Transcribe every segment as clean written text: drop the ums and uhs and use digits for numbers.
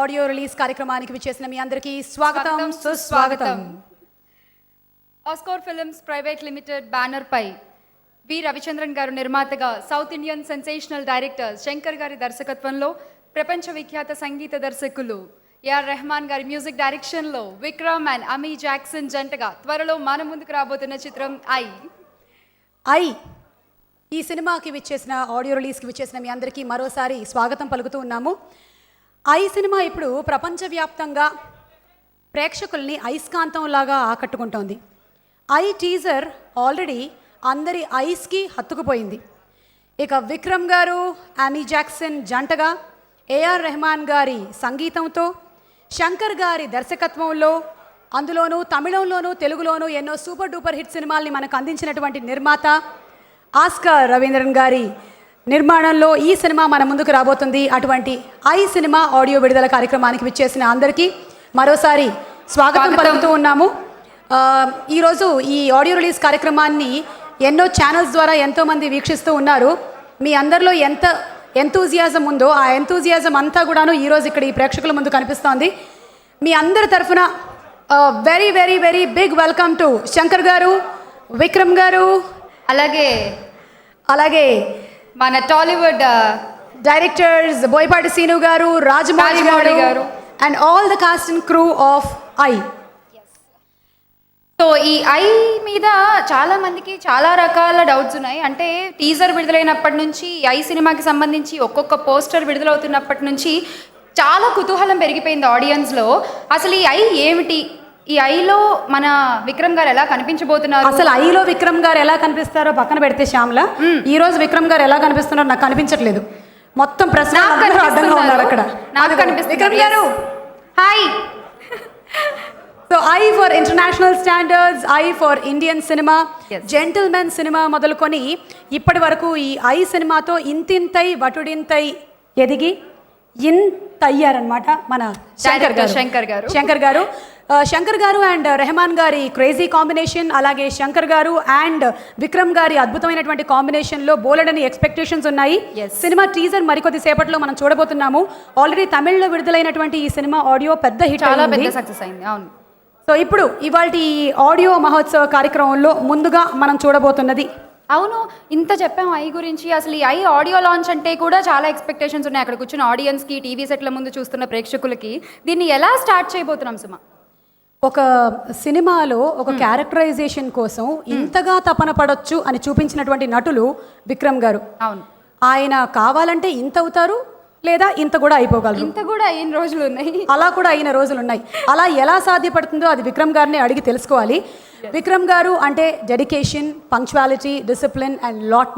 Audio release కార్యక్రమానికి విచ్చేసిన మీ అందరికీ స్వాగతం సుస్వాగతం. Oscar films private limited banner పై వి రవిచంద్రన్ గారు నిర్మాతగా, south Indian sensational director Shankar గారి దర్శకత్వంలో, ప్రపంచ విఖ్యాత సంగీత దర్శకులు ఏఆర్ రెహమాన్ గారి మ్యూజిక్ డైరెక్షన్లో విక్రమ్ అండ్ అమీ జాక్సన్ జంటగా త్వరలో మన ముందుకు రాబోతున్న చిత్రం ఐ. ఈ సినిమాకి విచ్చేసిన, ఆడియో రిలీజ్కి విచ్చేసిన మీ అందరికీ మరోసారి స్వాగతం పలుకుతూ ఉన్నాము. ఐ సినిమా ఇప్పుడు ప్రపంచవ్యాప్తంగా ప్రేక్షకుల్ని అయస్కాంతంలాగా ఆకట్టుకుంటోంది. ఐ టీజర్ ఆల్రెడీ అందరి ఐస్కి హత్తుకుపోయింది. ఇక విక్రమ్ గారు, అమీ జాక్సన్ జంటగా, ఏఆర్ రెహమాన్ గారి సంగీతంతో, శంకర్ గారి దర్శకత్వంలో, అందులోనూ తమిళంలోనూ తెలుగులోనూ ఎన్నో సూపర్ డూపర్ హిట్ సినిమాల్ని మనకు అందించినటువంటి నిర్మాత ఆస్కార్ రవీంద్రన్ గారి నిర్మాణంలో ఈ సినిమా మన ముందుకు రాబోతుంది. అటువంటి ఐ సినిమా ఆడియో విడుదల కార్యక్రమానికి విచ్చేసిన అందరికీ మరోసారి స్వాగతం పలుకుతూ ఉన్నాము. ఈరోజు ఈ ఆడియో రిలీజ్ కార్యక్రమాన్ని ఎన్నో ఛానల్స్ ద్వారా ఎంతోమంది వీక్షిస్తూ ఉన్నారు. మీ అందరిలో ఎంత ఎంతూజియాజం ఉందో ఆ ఎంతూజియాజం అంతా కూడాను ఈరోజు ఇక్కడ ఈ ప్రేక్షకుల ముందు కనిపిస్తోంది. మీ అందరి తరఫున very very very big welcome to Shankar garu, Vikram గారు, అలాగే మన టాలీవుడ్ డైరెక్టర్స్ బోయపాటి సీను గారు, రాజమౌళి గారు and all the cost and crew of I. So ఈ ఐ మీద చాలా మందికి చాలా రకాల డౌట్స్ ఉన్నాయి. అంటే టీజర్ విడుదలైనప్పటి నుంచి ఐ సినిమాకి సంబంధించి ఒక్కొక్క పోస్టర్ విడుదలవుతున్నప్పటి నుంచి చాలా కుతూహలం పెరిగిపోయింది ఆడియన్స్లో. అసలు ఈ ఐ ఏమిటి, ఈ ఐలో మన విక్రమ్ గారు ఎలా కనిపించబోతున్నారు, అసలు ఐలో విక్రమ్ గారు ఎలా కనిపిస్తారో పక్కన పెడితే శ్యామల, ఈ రోజు విక్రమ్ గారు ఎలా కనిపిస్తున్నారో నాకు కనిపించట్లేదు. మొత్తం ప్రశ్న అడ్డంగా ఉన్నారు అక్కడ. నాకు కనిపిస్తుంది Vikram garu. Hi. So I for international standards, I for Indian cinema, Gentleman cinema మొదలుకొని ఇప్పటి వరకు ఈ ఐ సినిమాతో ఇంతింతై వటుడింతై ఎదిగి ఇంతయ్యారనమాట మన శంకర్ గారు అండ్ రెహమాన్ గారి క్రేజీ కాంబినేషన్, అలాగే శంకర్ గారు అండ్ విక్రమ్ గారి అద్భుతమైనటువంటి కాంబినేషన్లో బోలెడని ఎక్స్పెక్టేషన్స్ ఉన్నాయి. సినిమా టీజర్ మరికొద్ది సేపట్లో మనం చూడబోతున్నాము. ఆల్రెడీ తమిళ్లో విడుదలైనటువంటి ఈ సినిమా ఆడియో పెద్ద హిట్, చాలా పెద్ద సక్సెస్ అయింది. అవును. సో ఇప్పుడు ఇవాల్టి ఆడియో మహోత్సవ కార్యక్రమంలో ముందుగా మనం చూడబోతున్నది. అవును, ఇంత చెప్పాము ఐ గురించి. అసలు ఈ ఐ ఆడియో లాంచ్ అంటే కూడా చాలా ఎక్స్పెక్టేషన్స్ ఉన్నాయి అక్కడ కూర్చున్న ఆడియన్స్కి, టీవీ సెట్ల ముందు చూస్తున్న ప్రేక్షకులకి. దీన్ని ఎలా స్టార్ట్ చేయబోతున్నాం సుమా? ఒక సినిమాలో ఒక క్యారెక్టరైజేషన్ కోసం ఇంతగా తపన పడొచ్చు అని చూపించినటువంటి నటులు విక్రమ్ గారు. అవును, ఆయన కావాలంటే ఇంత అవుతారు, లేదా ఇంత కూడా అయిపోగలరు. ఇంత కూడా అయిన రోజులు ఉన్నాయి, అలా కూడా అయిన రోజులు ఉన్నాయి. అలా ఎలా సాధ్యపడుతుందో అది విక్రమ్ గారిని అడిగి తెలుసుకోవాలి. విక్రమ్ గారు అంటే dedication, punctuality, discipline and lot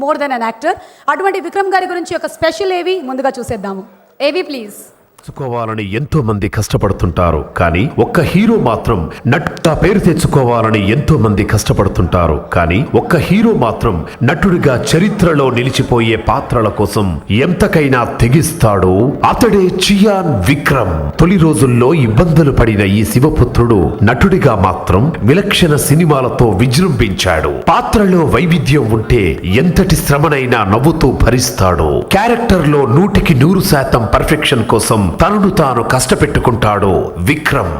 more than an actor. అటువంటి విక్రమ్ గారి గురించి ఒక స్పెషల్ ఏవి ముందుగా చూసేద్దాము. ఏవి ప్లీజ్. తెచ్చుకోవాలని ఎంతో మంది కష్టపడుతుంటారు, కానీ ఒక్క హీరో మాత్రం నట పేరు తెచ్చుకోవాలని ఎంతో మంది కష్టపడుతుంటారు, కానీ ఒక్క హీరో మాత్రం నటుడిగా చరిత్రలో నిలిచిపోయే పాత్రల కోసం ఎంతకైనా తెగిస్తాడు. అతడే చియాన్ విక్రమ్. తొలి రోజుల్లో ఇబ్బందులు పడిన ఈ శివపుత్రుడు నటుడిగా మాత్రం విలక్షణ సినిమాలతో విజృంభించాడు. పాత్రలో వైవిధ్యం ఉంటే ఎంతటి శ్రమనైనా నవ్వుతూ భరిస్తాడు. క్యారెక్టర్ లో 100% పర్ఫెక్షన్ కోసం తనను తాను కష్టపెట్టుకుంటాడు విక్రమ్.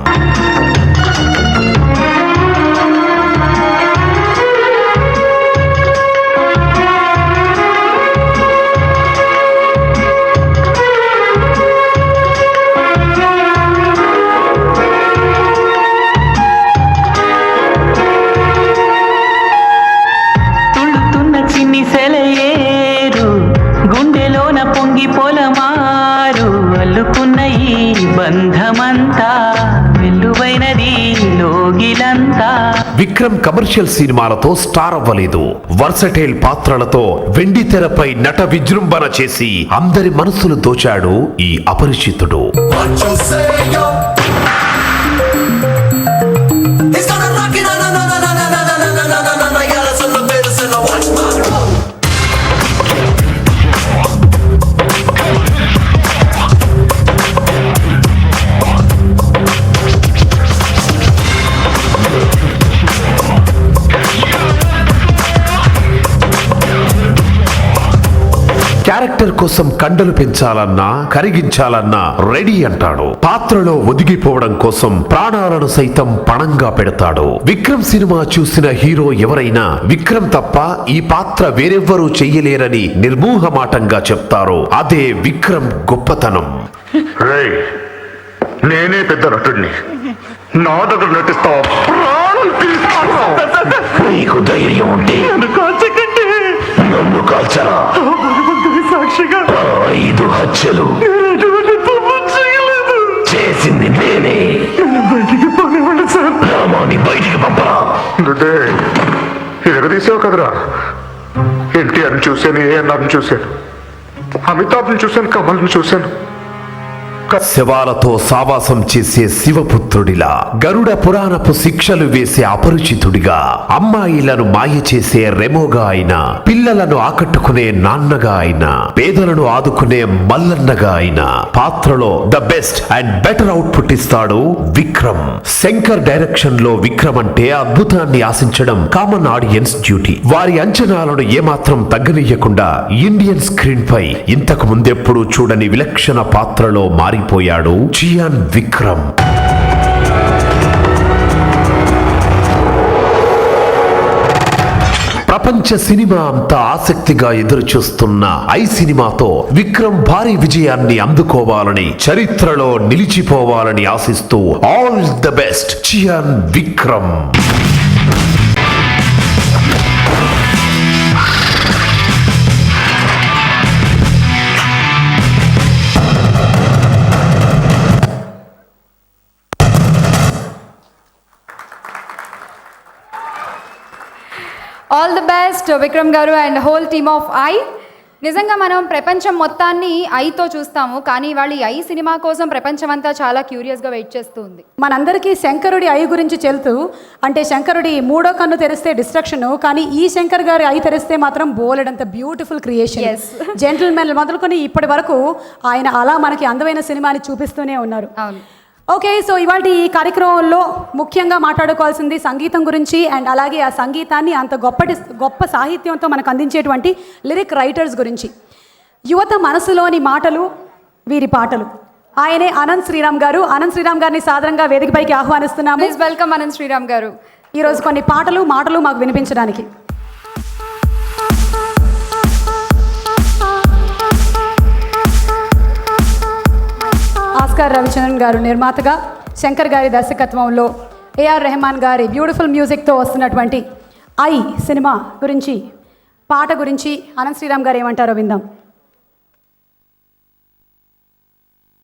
తుళ్ళుతున్న చిన్ని సెలయేరు, గుండెలోన పొంగి పొలమారు, అల్లుకున్న ఈ బంధమంతా వెల్లువైనది లోగిలంతా. విక్రమ్ కమర్షియల్ సినిమాలతో స్టార్ అవ్వలేదు. వర్సటైల్ పాత్రలతో వెండి తెరపై నట విజృంభణ చేసి అందరి మనసులు దోచాడు ఈ అపరిచితుడు. క్యారెక్టర్ కోసం కండలు పెంచాలన్నా కరిగించాలన్నా రెడీ అంటాడు. పాత్రలో ఒదిగిపోవడం కోసం ప్రాణాలను సైతం పణంగా పెడతాడు. విక్రమ్ సినిమా చూసిన హీరో ఎవరైనా విక్రమ్ తప్ప ఈ పాత్ర వేరెవ్వరూ చెయ్యలేరని నిర్మూహమాటంగా చెప్తారు. అదే విక్రమ్ గొప్పతనం. రేయ్, నేనే పెద్ద నటుడిని, నా దగ్గర నటిస్తావు. నీకు ధైర్యం ఉంటే నన్ను కాల్చరా. సాక్షిగా 5 హత్యలు చేసింది నేనే. రామాని బయటికి పంపరా. ఎగదీసావు కదరా. ఎన్టీఆర్ని చూశాను, ఏఎన్ఆర్ని చూశాను, అమితాబ్ని చూశాను, కమల్ని చూశాను. శవాలతో సావాసం చేసే శివపుత్రుడిలా, గరుడ పురాణపు శిక్షలు వేసే అపరిచితుడిగా, అమ్మాయిలను మాయ చేసే రెమోగా అయినా, పిల్లలను ఆకట్టుకునే నాన్నగా అయినా, పేదలను ఆదుకునే మల్లన్నగా అయినా పాత్రలో the best and better output ఇస్తాడు విక్రమ్. శంకర్ డైరెక్షన్ లో విక్రమ్ అంటే అద్భుతాన్ని ఆశించడం కామన్ ఆడియన్స్ డ్యూటీ. వారి అంచనాలను ఏమాత్రం తగ్గనీయకుండా ఇండియన్ స్క్రీన్ పై ఇంతకు ముందెప్పుడూ చూడని విలక్షణ పాత్రలో మారిపోయాడు చియాన్ విక్రమ్. ప్రపంచ సినిమా అంతా ఆసక్తిగా ఎదురుచూస్తున్న ఐ సినిమాతో విక్రమ్ భారీ విజయాన్ని అందుకోవాలని, చరిత్రలో నిలిచిపోవాలని ఆశిస్తూ all the best Chiyaan Vikram. All the best Vikram garu and whole team of I. నిజంగా మనం ప్రపంచం మొత్తాన్ని ఐతో చూస్తాము, కానీ వాళ్ళు ఈ ఐ సినిమా కోసం ప్రపంచం అంతా చాలా క్యూరియస్గా వెయిట్ చేస్తూ ఉంది. మనందరికీ శంకరుడి ఐ గురించి చెల్తూ, అంటే శంకరుడి 3వ కన్ను తెరిస్తే డిస్ట్రక్షన్, కానీ ఈ శంకర్ గారి ఐ తెరిస్తే మాత్రం బోలెడంత బ్యూటిఫుల్ క్రియేషన్. Yes. జెంటిల్మెన్ మొదలుకొని ఇప్పటి వరకు ఆయన అలా మనకి అందమైన సినిమాని చూపిస్తూనే ఉన్నారు. అవును. ఓకే, సో ఇవాళ ఈ కార్యక్రమంలో ముఖ్యంగా మాట్లాడుకోవాల్సింది సంగీతం గురించి, అండ్ అలాగే ఆ సంగీతాన్ని అంత గొప్ప సాహిత్యంతో మనకు అందించేటువంటి లిరిక్ రైటర్స్ గురించి. యువత మనసులోని మాటలు వీరి పాటలు. ఆయనే అనంత్ శ్రీరామ్ గారు. అనంత్ శ్రీరామ్ గారిని సాదరంగా వేదికపైకి ఆహ్వానిస్తున్నాము. ప్లీజ్ వెల్కమ్ అనంత్ శ్రీరామ్ గారు. ఈరోజు కొన్ని మాటలు మాకు వినిపించడానికి. ఆస్కార్ రవిచంద్రన్ గారు నిర్మాతగా, శంకర్ గారి దర్శకత్వంలో ఏఆర్ రెహమాన్ గారి బ్యూటిఫుల్ మ్యూజిక్తో వస్తున్నటువంటి ఐ సినిమా గురించి, పాట గురించి అనంత్ శ్రీరామ్ గారు ఏమంటారో విందాం.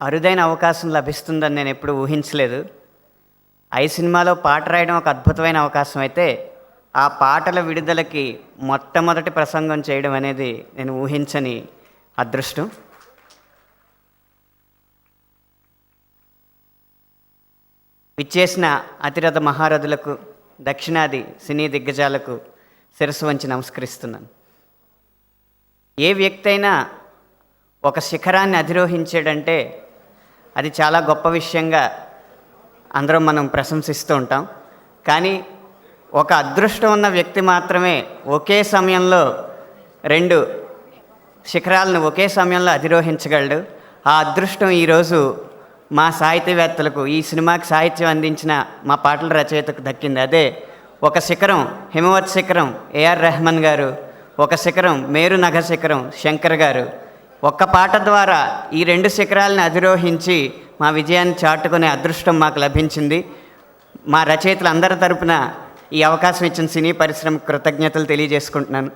అరుదైన అవకాశం లభిస్తుందని నేను ఎప్పుడు ఊహించలేదు. ఐ సినిమాలో పాట రాయడం ఒక అద్భుతమైన అవకాశం అయితే, ఆ పాటల విడుదలకి మొట్టమొదటి ప్రసంగం చేయడం అనేది నేను ఊహించని అదృష్టం. విచ్చేసిన అతిరథ మహారథులకు, దక్షిణాది సినీ దిగ్గజాలకు శిరస్సు వంచి నమస్కరిస్తున్నాను. ఏ వ్యక్తి అయినా ఒక శిఖరాన్ని అధిరోహించాడంటే అది చాలా గొప్ప విషయంగా అందరం మనం ప్రశంసిస్తూ ఉంటాం. కానీ ఒక అదృష్టం ఉన్న వ్యక్తి మాత్రమే ఒకే సమయంలో 2 శిఖరాలను ఒకే సమయంలో అధిరోహించగలడు. ఆ అదృష్టం ఈరోజు మా సాహితీవేత్తలకు, ఈ సినిమాకి సాహిత్యం అందించిన మా పాటల రచయితకు దక్కింది. అదే ఒక శిఖరం హిమవత్ శిఖరం ఏఆర్ రెహమాన్ గారు, ఒక శిఖరం మేరు నగ శిఖరం శంకర్ గారు. ఒక్క పాట ద్వారా ఈ 2 శిఖరాలను అధిరోహించి మా విజయాన్ని చాటుకునే అదృష్టం మాకు లభించింది. మా రచయితలు అందరి తరపున ఈ అవకాశం ఇచ్చిన సినీ పరిశ్రమకు కృతజ్ఞతలు తెలియజేసుకుంటున్నాను.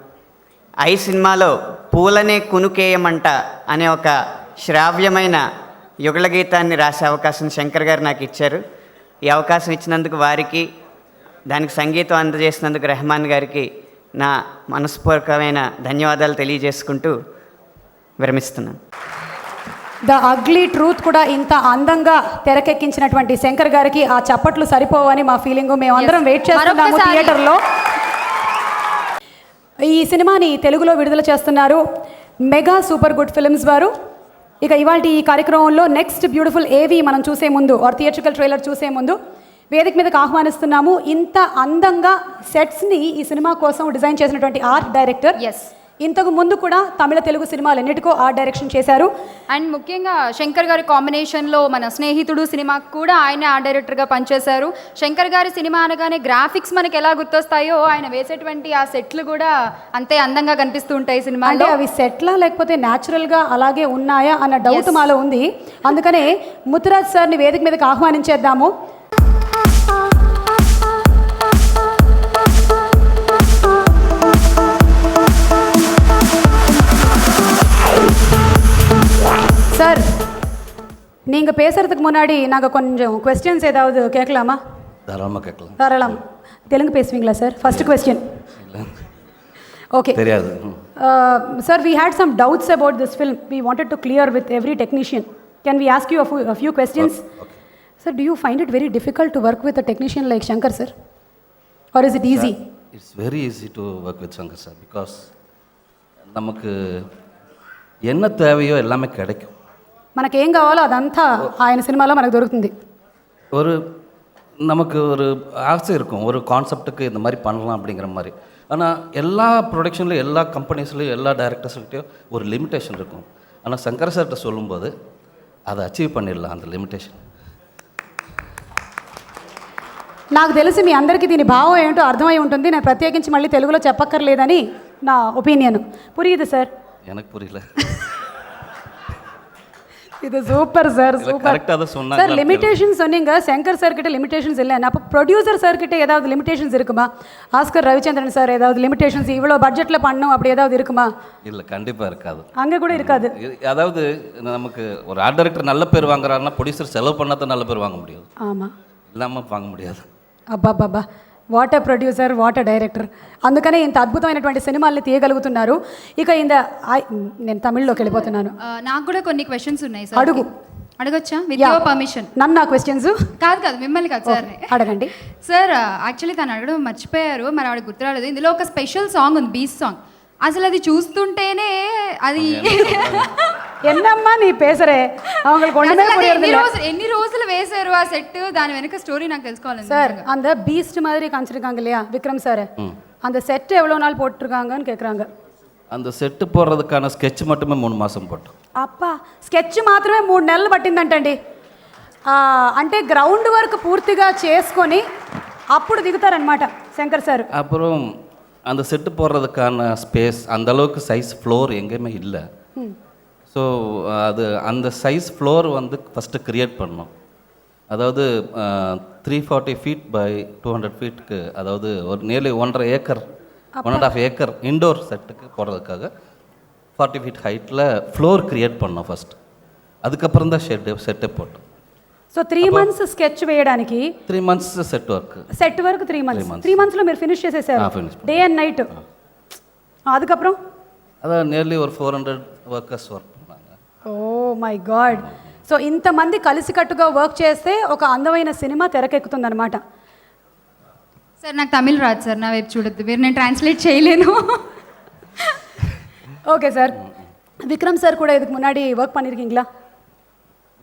ఐ సినిమాలో పూలనే కునుకేయమంట అనే ఒక శ్రావ్యమైన యుగళ గీతాన్ని రాసే అవకాశం శంకర్ గారు నాకు ఇచ్చారు. ఈ అవకాశం ఇచ్చినందుకు వారికి, దానికి సంగీతం అందజేసినందుకు రెహమాన్ గారికి నా మనస్పూర్వకమైన ధన్యవాదాలు తెలియజేసుకుంటూ విరమిస్తున్నాను. ద అగ్లీ ట్రూత్ కూడా ఇంత అందంగా తెరకెక్కించినటువంటి శంకర్ గారికి ఆ చప్పట్లు సరిపోవని మా ఫీలింగ్. మేమందరం వెయిట్ చేస్తున్నాము థియేటర్లో. ఈ సినిమాని తెలుగులో విడుదల చేస్తున్నారు మెగా సూపర్ గుడ్ ఫిల్మ్స్ వారు. ఇక ఇవాళ ఈ కార్యక్రమంలో నెక్స్ట్ బ్యూటిఫుల్ ఏవి మనం చూసే ముందు, థియేట్రికల్ ట్రైలర్ చూసే ముందు వేదిక మీదకి ఆహ్వానిస్తున్నాము ఇంత అందంగా సెట్స్ని ఈ సినిమా కోసం డిజైన్ చేసినటువంటి ఆర్ట్ డైరెక్టర్ ఇంతకు ముందు కూడా తమిళ తెలుగు సినిమాలు ఎన్నిటికో ఆర్ట్ డైరెక్షన్ చేశారు. అండ్ ముఖ్యంగా శంకర్ గారి కాంబినేషన్లో మన స్నేహితుడు సినిమాకు కూడా ఆయన ఆర్ట్ డైరెక్టర్గా పనిచేశారు. శంకర్ గారి సినిమా అనగానే గ్రాఫిక్స్ మనకి ఎలా గుర్తొస్తాయో ఆయన వేసేటువంటి ఆ సెట్లు కూడా అంతే అందంగా కనిపిస్తూ ఉంటాయి అంటే సినిమాలో. అవి సెట్లా లేకపోతే న్యాచురల్గా అలాగే ఉన్నాయా అన్న డౌట్ మాలో ఉంది. అందుకనే ముత్తురాజ్ సార్ని వేదిక మీదకి ఆహ్వానించేద్దాము. சார் நீங்கள் பேசுகிறதுக்கு முன்னாடி நாங்கள் கொஞ்சம் கொஸ்டின்ஸ் ஏதாவது கேட்கலாமா? தாராளமாக கேட்கலாம். தாராளம். தெலுங்கு பேசுவீங்களா சார்? First question. ஓகே. தெரியாது. Sir, we had some doubts about this film. We wanted to clear with every technician. Can we ask you a few questions? Okay. Sir, do you find it very difficult to work with a technician like Shankar sir? Or is it easy? Sir, it's very easy to work with Shankar sir because நமக்கு என்ன தேவையோ எல்லாமே கிடைக்கும். మనకి ఏం కావాలో అదంతా ఆయన సినిమాలో మనకు దొరుకుతుంది. ஒரு நமக்கு ஒரு ஆசை இருக்கும், ஒரு கான்செப்டுக்கு இந்த மாதிரி பண்ணலாம் அப்படிங்கிற மாதிரி. ஆனால் எல்லா ப்ரொடக்ஷன்லையும் எல்லா கம்பெனிஸ்லையும் எல்லா டைரக்டர்ஸ்கிட்டையும் ஒரு லிமிட்டேஷன் இருக்கும். ஆனால் சங்கர் சார்கிட்ட சொல்லும்போது அதை அச்சீவ் பண்ணிடலாம் அந்த லிமிட்டேஷன். నాకు తెలిసి మీ అందరికీ దీని భావం ఏంటో అర్థమై ఉంటుంది. నేను ప్రత్యేకించి మళ్ళీ తెలుగులో చెప్పక్కర్లేదని నా ఒపీనియన్. పురియుదు సార్? எனக்கு புரியல. இது சூப்பர் சார், சூப்பர். கரெக்டாக தான் சொன்னாங்க சார். லிமிடேஷன்ஸ் சொன்னீங்க, சங்கர் சார் கிட்ட லிமிடேஷன்ஸ் இல்லைன்னு. அப்போ ப்ரொடியூசர் சார் கிட்ட ஏதாவது லிமிடேஷன்ஸ் இருக்குமா? ஆஸ்கர் ரவிச்சந்திரன் சார் ஏதாவது லிமிடேஷன்ஸ் இவ்வளோ பட்ஜெட்டில் பண்ணும் அப்படி ஏதாவது இருக்குமா? இல்லை, கண்டிப்பாக இருக்காது. அங்கே கூட இருக்காது. அதாவது நமக்கு ஒரு ஆர்ட் டைரக்டர் நல்ல பேர் வாங்குறாருன்னா ப்ரொடியூசர் செலவு பண்ணால் தான் நல்ல பேர் வாங்க முடியும். ஆமாம், ఇలామ వాంగ ముడియాదు. అబ్బాబ్బాబ్బా, what a producer, what a director. అందుకనే ఇంత అద్భుతమైనటువంటి సినిమాల్ని తీయగలుగుతున్నారు. ఇక నేను తమిళ్లోకి వెళ్ళిపోతున్నాను. నాకు కూడా కొన్ని క్వశ్చన్స్ ఉన్నాయి సార్. అడుగు. అడగొచ్చా? With your permission. నన్ను ఆ క్వశ్చన్స్ కాదు మిమ్మల్ని కాదు సార్. అడగండి సార్. యాక్చువల్లీ తను అడగడం మర్చిపోయారు, మరి ఆవిడ గుర్తురాలేదు. ఇందులో ఒక స్పెషల్ సాంగ్ ఉంది, బీచ్ సాంగ్. అసలు అది చూస్తుంటేనే అది என்னம்மா நீ பேசுறே, அவங்களுக்கு ஒண்ணுமே புரியறதில்ல. ఎన్ని రోజులు వేశారు ఆ సెట్, దాని వెనక స్టోరీ నాకు తెలుసుకోవాలి சார். அந்த பீஸ்ட் மாதிரி காமிச்சிருக்காங்க இல்லையா விக்ரம் சார், அந்த செட் எவ்வளவு நாள் போட்டுருக்காங்கன்னு கேக்குறாங்க. அந்த செட்டு போடுறதுக்கான ஸ்கெட்ச் மட்டுமே 3 மாதம் போட்டோம். అప్పా, స్కెచ్ మాత్రమే 3 నెలలు పట్టిందంటండి. అంటే గ్రౌండ్ వర్క్ పూర్తిగా చేసుకొని అప్పుడు దిగుతారనమాట శంకర్ సార్. அப்புறம் அந்த செட்டு போடுறதுக்கான ஸ்பேஸ் அந்த அளவுக்கு சைஸ் ஃப்ளோர் எங்கேயுமே இல்லை. ஸோ அது அந்த சைஸ் ஃப்ளோர் வந்து ஃபஸ்ட்டு க்ரியேட் பண்ணோம். அதாவது 340 ஃபீட் பை 200 ஃபீட்டுக்கு, அதாவது ஒரு நியர்லி 1.5 ஏக்கர் 1.5 ஏக்கர் இண்டோர் செட்டுக்கு போடுறதுக்காக 40 ஃபீட் ஹைட்டில் ஃப்ளோர் க்ரியேட் பண்ணோம் ஃபஸ்ட்டு. அதுக்கப்புறம் தான் செட்டே போட்டோம். సో 3 మంత్స్ స్కెచ్ వేయడానికి 3 months set work. Set work 3 months. 3 మంత్స్లో మీరు ఫినిష్ చేసేసారు డే అండ్ నైట్. அதுக்கப்புறம் அதான் நியர்லி ஒரு 400 వర్కర్స్ వర్క్ பண்ணாங்க. Oh my God. సో ఇంతమంది కలిసికట్టుగా వర్క్ చేస్తే ఒక అందమైన సినిమా తెరకెక్కుతుందన్నమాట. సార్ నాకు తమిళ్ రాదు సార్, నా వైపు చూడొద్దు మీరు, నేను ట్రాన్స్లేట్ చేయలేను. Okay sir. விக்ரம் சார் கூட இதுக்கு முன்னாடி ஒர்க் பண்ணியிருக்கீங்களா?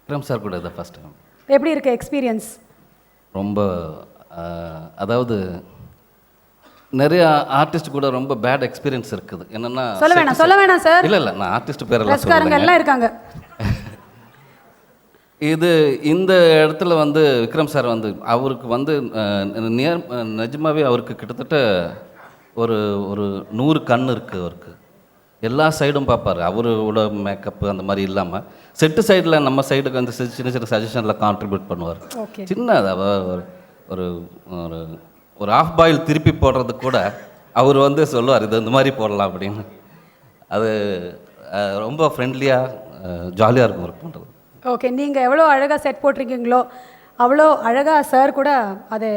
விக்ரம் சார் கூட இதான் ஃபஸ்ட் டைம். எப்படி இருக்கு எக்ஸ்பீரியன்ஸ்? ரொம்ப அதாவது நிறைய ஆர்டிஸ்ட் கூட ரொம்ப பேட் எக்ஸ்பீரியன்ஸ் இருக்குது. என்னன்னா சொல்ல வேணாம் சார். இல்லை நான் ஆர்டிஸ்ட் பேரெல்லாம் ரசிகர்கள் எல்லாம் இருக்காங்க. இது இந்த இடத்துல வந்து விக்ரம் சார் வந்து அவருக்கு வந்து நிஜமாவே அவருக்கு கிட்டத்தட்ட ஒரு 100 கண் இருக்குது அவருக்கு. எல்லா சைடும் பார்ப்பார். அவரோட மேக்கப்பு அந்த மாதிரி இல்லாமல் செட்டு சைடில் நம்ம சைடுக்கு வந்து சின்ன சின்ன சஜஷனில் கான்ட்ரிபியூட் பண்ணுவார். சின்ன ஒரு ஒரு ஒரு ஆஃப் பாயில் திருப்பி போடுறது கூட அவர் வந்து சொல்லுவார், இது இந்த மாதிரி போடலாம் அப்படின்னு. அது ரொம்ப ஃப்ரெண்ட்லியாக ஜாலியாக இருக்கும் ஒர்க் பண்ணுறது. ஓகே. நீங்கள் எவ்வளோ அழகாக செட் போட்டிருக்கீங்களோ அவ்வளோ அழகாக சார் கூட அதை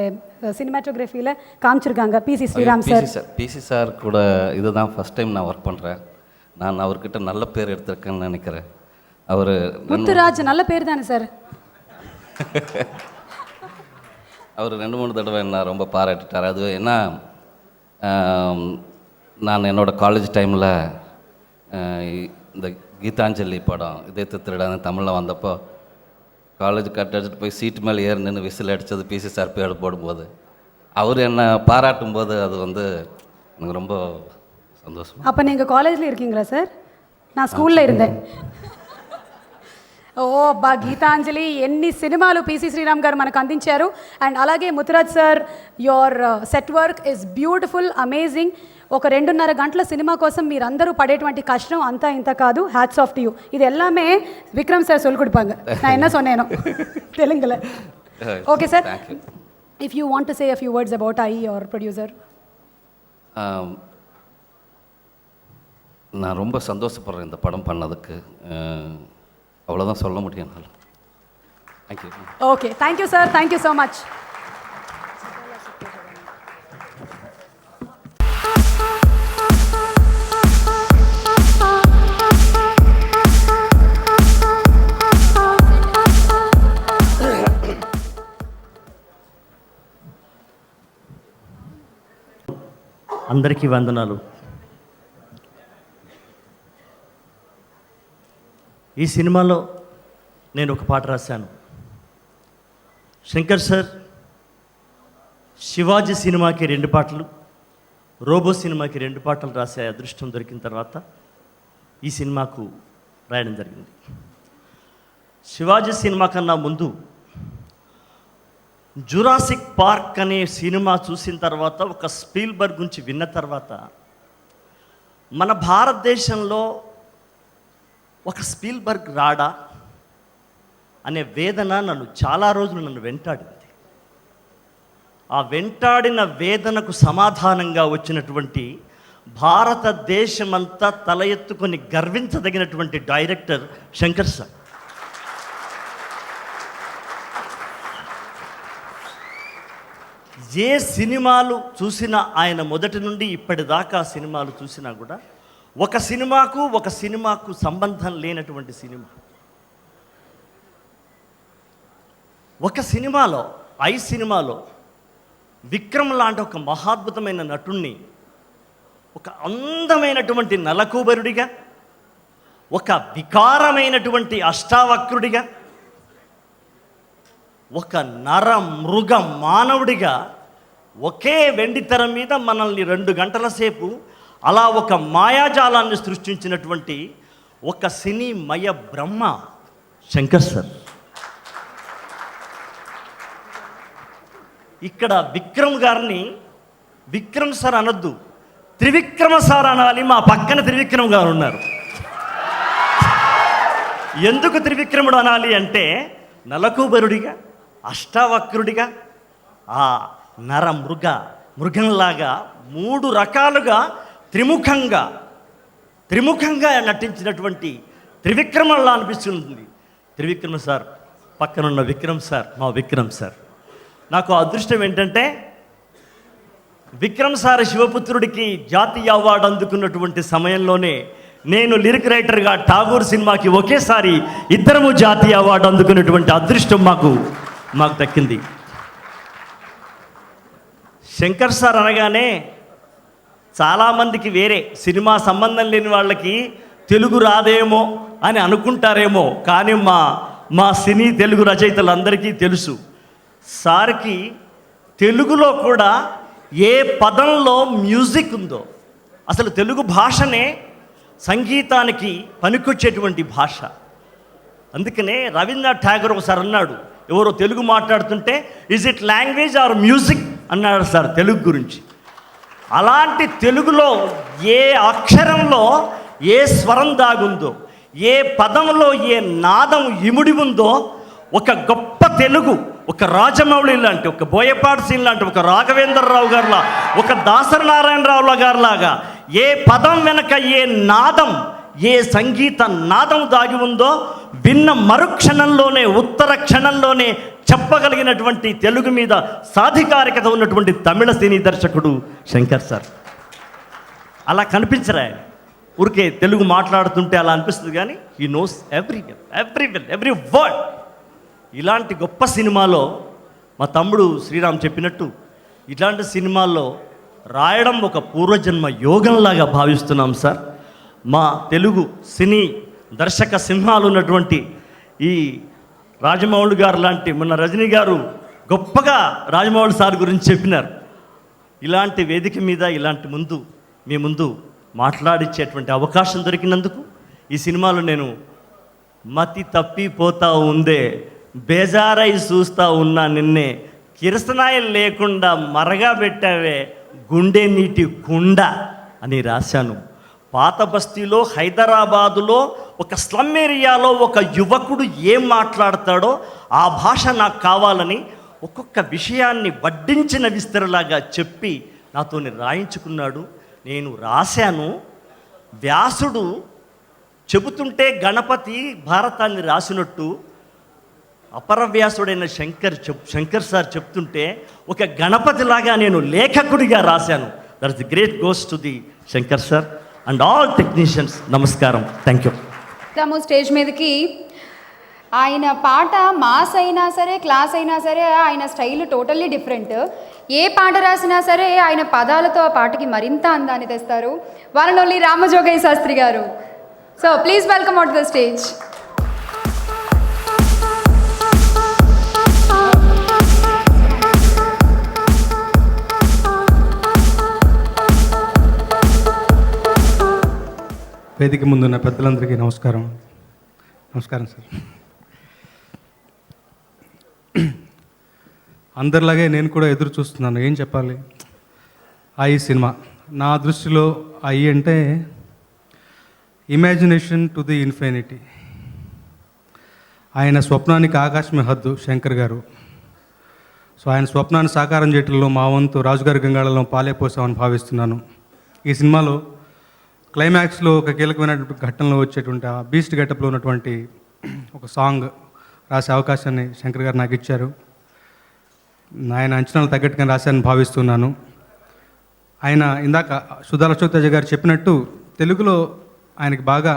சினிமாட்டோகிராஃபியில் காமிச்சிருக்காங்க. PC Sreeram sir. PC sir கூட இதுதான் ஃபஸ்ட் டைம் நான் ஒர்க் பண்ணுறேன். நான் அவர்கிட்ட நல்ல பேர் எடுத்திருக்கேன்னு நினைக்கிறேன். அவர் முத்துராஜ் நல்ல பேர் தானே சார்? அவர் 2-3 தடவை என்ன ரொம்ப பாராட்டிட்டார். அது என்ன, நான் என்னோடய காலேஜ் டைமில் இந்த கீதாஞ்சலி படம் இதயத்தை திருடான்னு தமிழில் வந்தப்போ காலேஜ் கட் அடிச்சுட்டு போய் சீட்டு மேலே ஏறி நின்று விசில் அடித்தது பிசி சார் பேர் போடும்போது அவர் என்னை பாராட்டும் போது அது வந்து எனக்கு ரொம்ப சந்தோஷம். அப்போ நீங்கள் காலேஜில் இருக்கீங்களா சார்? நான் ஸ்கூலில் இருந்தேன். ఓ బా గీతాంజలి ఎన్ని సినిమాలు పిసి శ్రీరామ్ గారు మనకు అందించారు. అండ్ అలాగే Muthuraj sir, your set work is beautiful, amazing. ఒక 2.5 గంటల సినిమా కోసం మీరందరూ పడేటువంటి కష్టం అంతా ఇంత కాదు. Hats off to you. ఇది எல்லாமே விக்ரம் சார் சொல்லி கொடுப்பாங்க. நான் என்ன சொன்னேனோ தெலுங்குல. Okay sir, if you want to say a few words about I or producer. நான் ரொம்ப சந்தோஷப்படுறேன் இந்த படம் பண்ணதுக்கு. அவ்வளோதான் சொல்ல முடியும். Thank you. Okay, thank you sir, thank you so much. అందరికీ వందనాలు. ఈ సినిమాలో నేను ఒక పాట రాశాను. శంకర్ సార్ శివాజీ సినిమాకి 2 పాటలు, రోబో సినిమాకి 2 పాటలు రాసే అదృష్టం దొరికిన తర్వాత ఈ సినిమాకు రాయడం జరిగింది. శివాజీ సినిమా కన్నా ముందు జురాసిక్ పార్క్ అనే సినిమా చూసిన తర్వాత, ఒక స్పీల్బర్గ్ గురించి విన్న తర్వాత, మన భారతదేశంలో ఒక స్పీల్బర్గ్ రాడా అనే వేదన చాలా రోజులు నన్ను వెంటాడింది. ఆ వెంటాడిన వేదనకు సమాధానంగా వచ్చినటువంటి, భారతదేశమంతా తల ఎత్తుకొని గర్వించదగినటువంటి డైరెక్టర్ శంకర్ సార్. ఏ సినిమాలు చూసినా, ఆయన మొదటి నుండి ఇప్పటిదాకా సినిమాలు చూసినా కూడా ఒక సినిమాకు సంబంధం లేనటువంటి సినిమా. ఒక సినిమాలో, ఐ సినిమాలో విక్రమ్ లాంటి ఒక మహాద్భుతమైన నటుణ్ణి ఒక అందమైనటువంటి నలకూబరుడిగా, ఒక వికారమైనటువంటి అష్టావక్రుడిగా, ఒక నర మృగ మానవుడిగా ఒకే వెండితెర మీద మనల్ని 2 గంటల సేపు అలా ఒక మాయాజాలాన్ని సృష్టించినటువంటి ఒక సినీమయ బ్రహ్మ శంకర్ సార్. ఇక్కడ విక్రమ్ గారిని విక్రమ్ సార్ అనొద్దు, త్రివిక్రమ సార్ అనాలి. మా పక్కన త్రివిక్రమ్ గారు ఉన్నారు. ఎందుకు త్రివిక్రముడు అనాలి అంటే, నలకూబరుడిగా, అష్టావక్రుడిగా, ఆ నర మృగంలాగా 3 రకాలుగా త్రిముఖంగా నటించినటువంటి త్రివిక్రమలా అనిపిస్తుంది. త్రివిక్రమ సార్ పక్కనున్న విక్రమ్ సార్, మా విక్రమ్ సార్. నాకు అదృష్టం ఏంటంటే, విక్రమ్ సార్ శివపుత్రుడికి జాతీయ అవార్డు అందుకున్నటువంటి సమయంలోనే నేను లిరిక్ రైటర్గా ఠాగూర్ సినిమాకి ఒకేసారి ఇద్దరము జాతీయ అవార్డు అందుకున్నటువంటి అదృష్టం మాకు దక్కింది. శంకర్ సార్ అనగానే చాలామందికి, వేరే సినిమా సంబంధం లేని వాళ్ళకి తెలుగు రాదేమో అని అనుకుంటారేమో, కానీ మా సినీ తెలుగు రచయితలందరికీ తెలుసు, సార్కి తెలుగులో కూడా ఏ పదంలో మ్యూజిక్ ఉందో, అసలు తెలుగు భాషనే సంగీతానికి పనికొచ్చేటువంటి భాష. అందుకనే రవీంద్రనాథ్ ఠాగూర్ ఒకసారి అన్నాడు, ఎవరో తెలుగు మాట్లాడుతుంటే, is it language or music అన్నాడు సార్ తెలుగు గురించి. అలాంటి తెలుగులో ఏ అక్షరంలో ఏ స్వరం దాగుందో, ఏ పదంలో ఏ నాదం ఇముడి ఉందో, ఒక గొప్ప తెలుగు, ఒక రాజమౌళి లాంటి, ఒక బోయపాటి సీన్ లాంటి, ఒక రాఘవేంద్రరావు గారిలా, ఒక దాసరి నారాయణరావుల గారిలాగా ఏ పదం వెనక ఏ నాదం, ఏ సంగీత నాదం దాగి ఉందో విన్న మరుక్షణంలోనే, ఉత్తర క్షణంలోనే చెప్పగలిగినటువంటి, తెలుగు మీద సాధికారికత ఉన్నటువంటి తమిళ సినీ దర్శకుడు శంకర్ సార్. అలా కనిపించరా, ఊరికే తెలుగు మాట్లాడుతుంటే అలా అనిపిస్తుంది, కానీ హీ నోస్ ఎవ్రీ వర్డ్. ఇలాంటి గొప్ప సినిమాలో మా తమ్ముడు శ్రీరామ్ చెప్పినట్టు, ఇలాంటి సినిమాల్లో రాయడం ఒక పూర్వజన్మ యోగంలాగా భావిస్తున్నాం సార్. మా తెలుగు సినీ దర్శక సింహాలు ఉన్నటువంటి ఈ రాజమౌళి గారు లాంటి, మొన్న రజనీ గారు గొప్పగా రాజమౌళి సార్ గురించి చెప్పినారు. ఇలాంటి వేదిక మీద, ఇలాంటి మీ ముందు మాట్లాడించేటువంటి అవకాశం దొరికినందుకు ఈ సినిమాలో నేను మతి తప్పిపోతా ఉందే, బేజారై చూస్తూ ఉన్నా నిన్నే, కిరసనాయిలు లేకుండా మరగా పెట్టావే గుండె నీటి కుండ అని రాశాను. పాత బస్తీలో హైదరాబాదులో ఒక స్లమ్ ఏరియాలో ఒక యువకుడు ఏం మాట్లాడతాడో ఆ భాష నాకు కావాలని ఒక్కొక్క విషయాన్ని వడ్డించిన విస్తరలాగా చెప్పి నాతోని రాయించుకున్నాడు. నేను రాశాను. వ్యాసుడు చెబుతుంటే గణపతి భారతాన్ని రాసినట్టు అపరవ్యాసుడైన శంకర్ సార్ చెప్తుంటే ఒక గణపతిలాగా నేను లేఖకుడిగా రాశాను. That is the great goes to the Shankar sir and all technicians. నమస్కారం, థ్యాంక్ యూ. స్టేజ్ మీదకి ఆయన పాట మాస్ అయినా సరే, క్లాస్ అయినా సరే, ఆయన స్టైల్ టోటల్లీ డిఫరెంట్. ఏ పాట రాసినా సరే ఆయన పదాలతో ఆ పాటకి మరింత అందాన్ని తెస్తారు. వారణోలి రామజోగయ్య శాస్త్రి గారు. So please welcome out the stage. వేదిక ముందున్న పెద్దలందరికీ నమస్కారం. నమస్కారం సార్. అందరిలాగే నేను కూడా ఎదురు చూస్తున్నాను. ఏం చెప్పాలి? ఐ సినిమా నా దృష్టిలో ఐ అంటే ఇమాజినేషన్ టు ది ఇన్ఫినిటీ. ఆయన స్వప్నానికి ఆకాశమే హద్దు శంకర్ గారు. సో ఆయన స్వప్నాన్ని సాకారం చేయటంలో మా వంతు రాజుగారి గంగాళంలో పాలే పోసామని భావిస్తున్నాను. ఈ సినిమాలో క్లైమాక్స్లో ఒక కీలకమైనటువంటి ఘట్టంలో వచ్చేటువంటి ఆ బీస్ట్ గెటప్లో ఉన్నటువంటి ఒక సాంగ్ రాసే అవకాశాన్ని శంకర్ గారు నాకు ఇచ్చారు. ఆయన అంచనాలు తగ్గట్టుగా రాశానని భావిస్తున్నాను. ఆయన ఇందాక సుధా అశోక్ తేజ గారు చెప్పినట్టు తెలుగులో ఆయనకి బాగా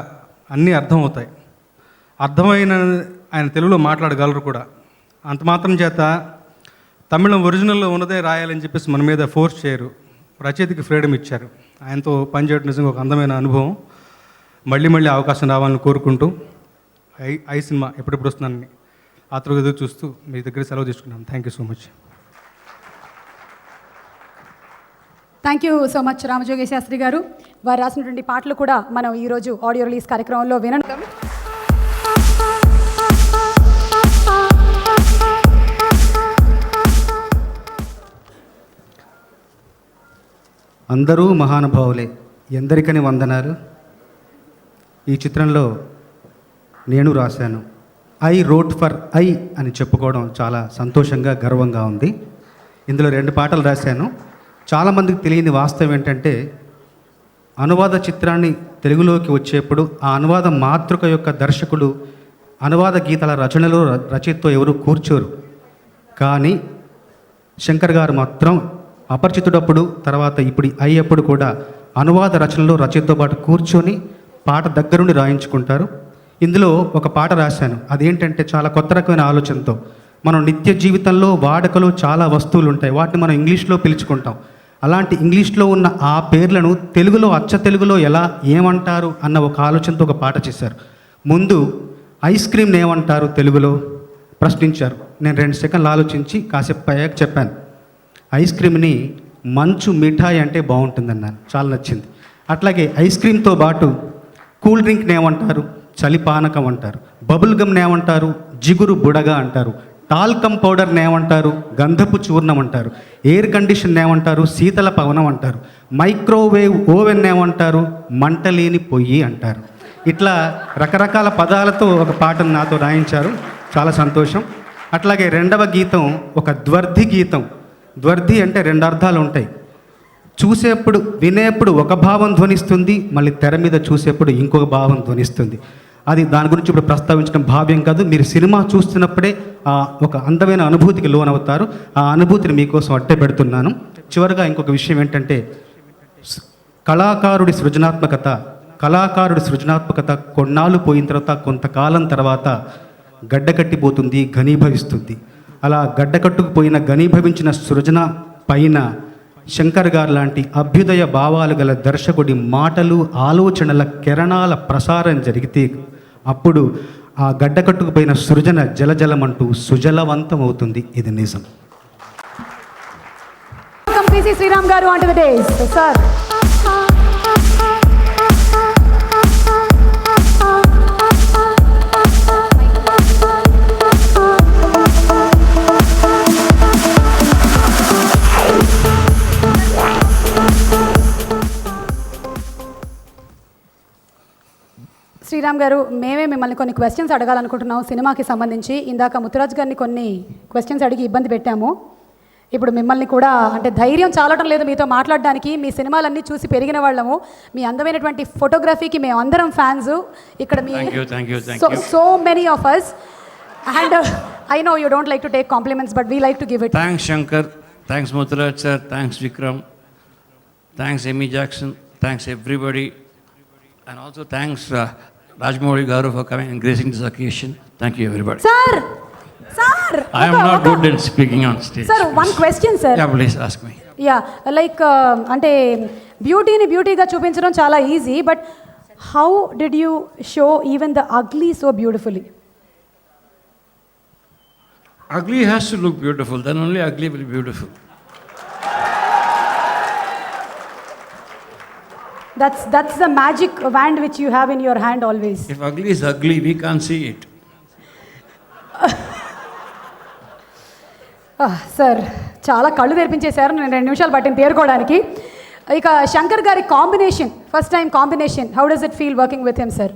అన్నీ అర్థమవుతాయి. అర్థమైన ఆయన తెలుగులో మాట్లాడగలరు కూడా. అంత మాత్రం చేత తమిళం ఒరిజినల్లో ఉన్నదే రాయాలని చెప్పేసి మన మీద ఫోర్స్ చేయరు. రచయితకి ఫ్రీడమ్ ఇచ్చారు. ఆయనతో పనిచేయడం నిజంగా ఒక అందమైన అనుభవం. మళ్ళీ మళ్ళీ అవకాశం రావాలని కోరుకుంటూ ఐ సినిమా ఎప్పుడెప్పుడు వస్తున్నానని ఆతృతగా ఎదురు చూస్తూ మీ దగ్గర సెలవు తీసుకున్నాను. Thank you so much. Thank you so much Ramajogayya Sastry garu. వారు రాసినటువంటి పాటలు కూడా మనం ఈరోజు ఆడియో రిలీజ్ కార్యక్రమంలో వినడం. అందరూ మహానుభావులే, ఎందరికని వందనాలు. ఈ చిత్రంలో నేను రాశాను. ఐ రోట్ ఫర్ ఐ అని చెప్పుకోవడం చాలా సంతోషంగా, గర్వంగా ఉంది. ఇందులో 2 పాటలు రాశాను. చాలామందికి తెలియని వాస్తవం ఏంటంటే అనువాద చిత్రాన్ని తెలుగులోకి వచ్చేప్పుడు ఆ అనువాద మాతృక యొక్క దర్శకుడు అనువాద గీతాల రచనలో రచయితతో ఎవరు కూర్చోరు. కానీ శంకర్ గారు మాత్రం అపరిచితుడప్పుడు, తర్వాత ఇప్పుడు అయ్యేప్పుడు కూడా అనువాద రచనలో రచయితతో పాటు కూర్చొని పాట దగ్గరుండి రాయించుకుంటారు. ఇందులో ఒక పాట రాశాను. అదేంటంటే చాలా కొత్త రకమైన ఆలోచనతో, మనం నిత్య జీవితంలో వాడుకలో చాలా వస్తువులు ఉంటాయి, వాటిని మనం ఇంగ్లీష్లో పిలుచుకుంటాం. అలాంటి ఇంగ్లీష్లో ఉన్న ఆ పేర్లను తెలుగులో అచ్చ తెలుగులో ఎలా ఏమంటారు అన్న ఒక ఆలోచనతో ఒక పాట చేశారు. ముందు ఐస్ క్రీమ్ని ఏమంటారు తెలుగులో ప్రశ్నించారు. నేను 2 సెకండ్లు ఆలోచించి కాసేపు అయ్యాక చెప్పాను. ఐస్ క్రీమ్ని మంచు మిఠాయి అంటే బాగుంటుందన్నాను. చాలా నచ్చింది. అట్లాగే ఐస్ క్రీమ్తో పాటు కూల్ డ్రింక్ని ఏమంటారు? చలిపానకం అంటారు. బబుల్ గమ్ని ఏమంటారు? జిగురు బుడగా అంటారు. టాల్కమ్ పౌడర్ని ఏమంటారు? గంధపు చూర్ణం అంటారు. ఎయిర్ కండిషన్ ఏమంటారు? శీతల పవనం అంటారు. మైక్రోవేవ్ ఓవెన్ ఏమంటారు? మంటలేని పొయ్యి అంటారు. ఇట్లా రకరకాల పదాలతో ఒక పాటను నాతో రాయించారు. చాలా సంతోషం. అట్లాగే 2వ గీతం ఒక ద్వర్ధి గీతం. ద్వర్ధి అంటే 2 అర్థాలు ఉంటాయి. చూసేప్పుడు వినేప్పుడు ఒక భావం ధ్వనిస్తుంది, మళ్ళీ తెర మీద చూసేప్పుడు ఇంకొక భావం ధ్వనిస్తుంది. అది దాని గురించి ఇప్పుడు ప్రస్తావించడం భావ్యం కాదు. మీరు సినిమా చూస్తున్నప్పుడే ఒక అందమైన అనుభూతికి లోనవుతారు. ఆ అనుభూతిని మీకోసం అట్టే పెడుతున్నాను. చివరిగా ఇంకొక విషయం ఏంటంటే కళాకారుడి సృజనాత్మకత కొన్నాళ్ళు పోయిన తర్వాత, కొంతకాలం తర్వాత గడ్డకట్టిపోతుంది, ఘనీభవిస్తుంది. అలా గడ్డకట్టుకుపోయిన ఘనీభవించిన సృజన పైన శంకర్ గారు లాంటి అభ్యుదయ భావాలు గల దర్శకుడి మాటలు, ఆలోచనల కిరణాల ప్రసారం జరిగితే అప్పుడు ఆ గడ్డకట్టుకుపోయిన సృజన జలజలమంటూ సుజలవంతం అవుతుంది. ఇది నిజం. Sriram garu on to the days. Sir Sriram garu, మేమే మిమ్మల్ని కొన్ని క్వశ్చన్స్ అడగాలనుకుంటున్నాం సినిమాకి సంబంధించి. ఇందాక ముత్తురాజ్ గారిని కొన్ని క్వశ్చన్స్ అడిగి ఇబ్బంది పెట్టాము. ఇప్పుడు మిమ్మల్ని కూడా అంటే ధైర్యం చాలటం లేదు మీతో మాట్లాడడానికి. మీ సినిమాలన్నీ చూసి పెరిగిన వాళ్ళము. మీ అందమైనటువంటి ఫోటోగ్రఫీకి మేము అందరం ఫ్యాన్స్ ఇక్కడ. మీ so many of us and I know you don't like to take compliments but we like to give it. Thanks Shankar, thanks Muthuraj sir, thanks Vikram, thanks Amy Jackson, thanks everybody. And also thanks Rajmouli Garu for coming and gracing this occasion. Thank you everybody. Sir, I am not good in speaking on stage. Sir, one question, sir. Yeah, please ask me. Yeah, like అంటే బ్యూటీని బ్యూటీగా చూపించడం చాలా easy, but how did you show even the ugly so beautifully? Ugly has to look beautiful, then only ugly will be beautiful. That's the magic wand which you have in your hand always. If ugly is ugly, we can't see it. Sir చాలా కళ్ళు తెరిపించేశారు. నేను 2 నిమిషాలు పట్టింది తేరుకోవడానికి. ఇక శంకర్ గారి combination, first time combination, how does it feel working with him sir?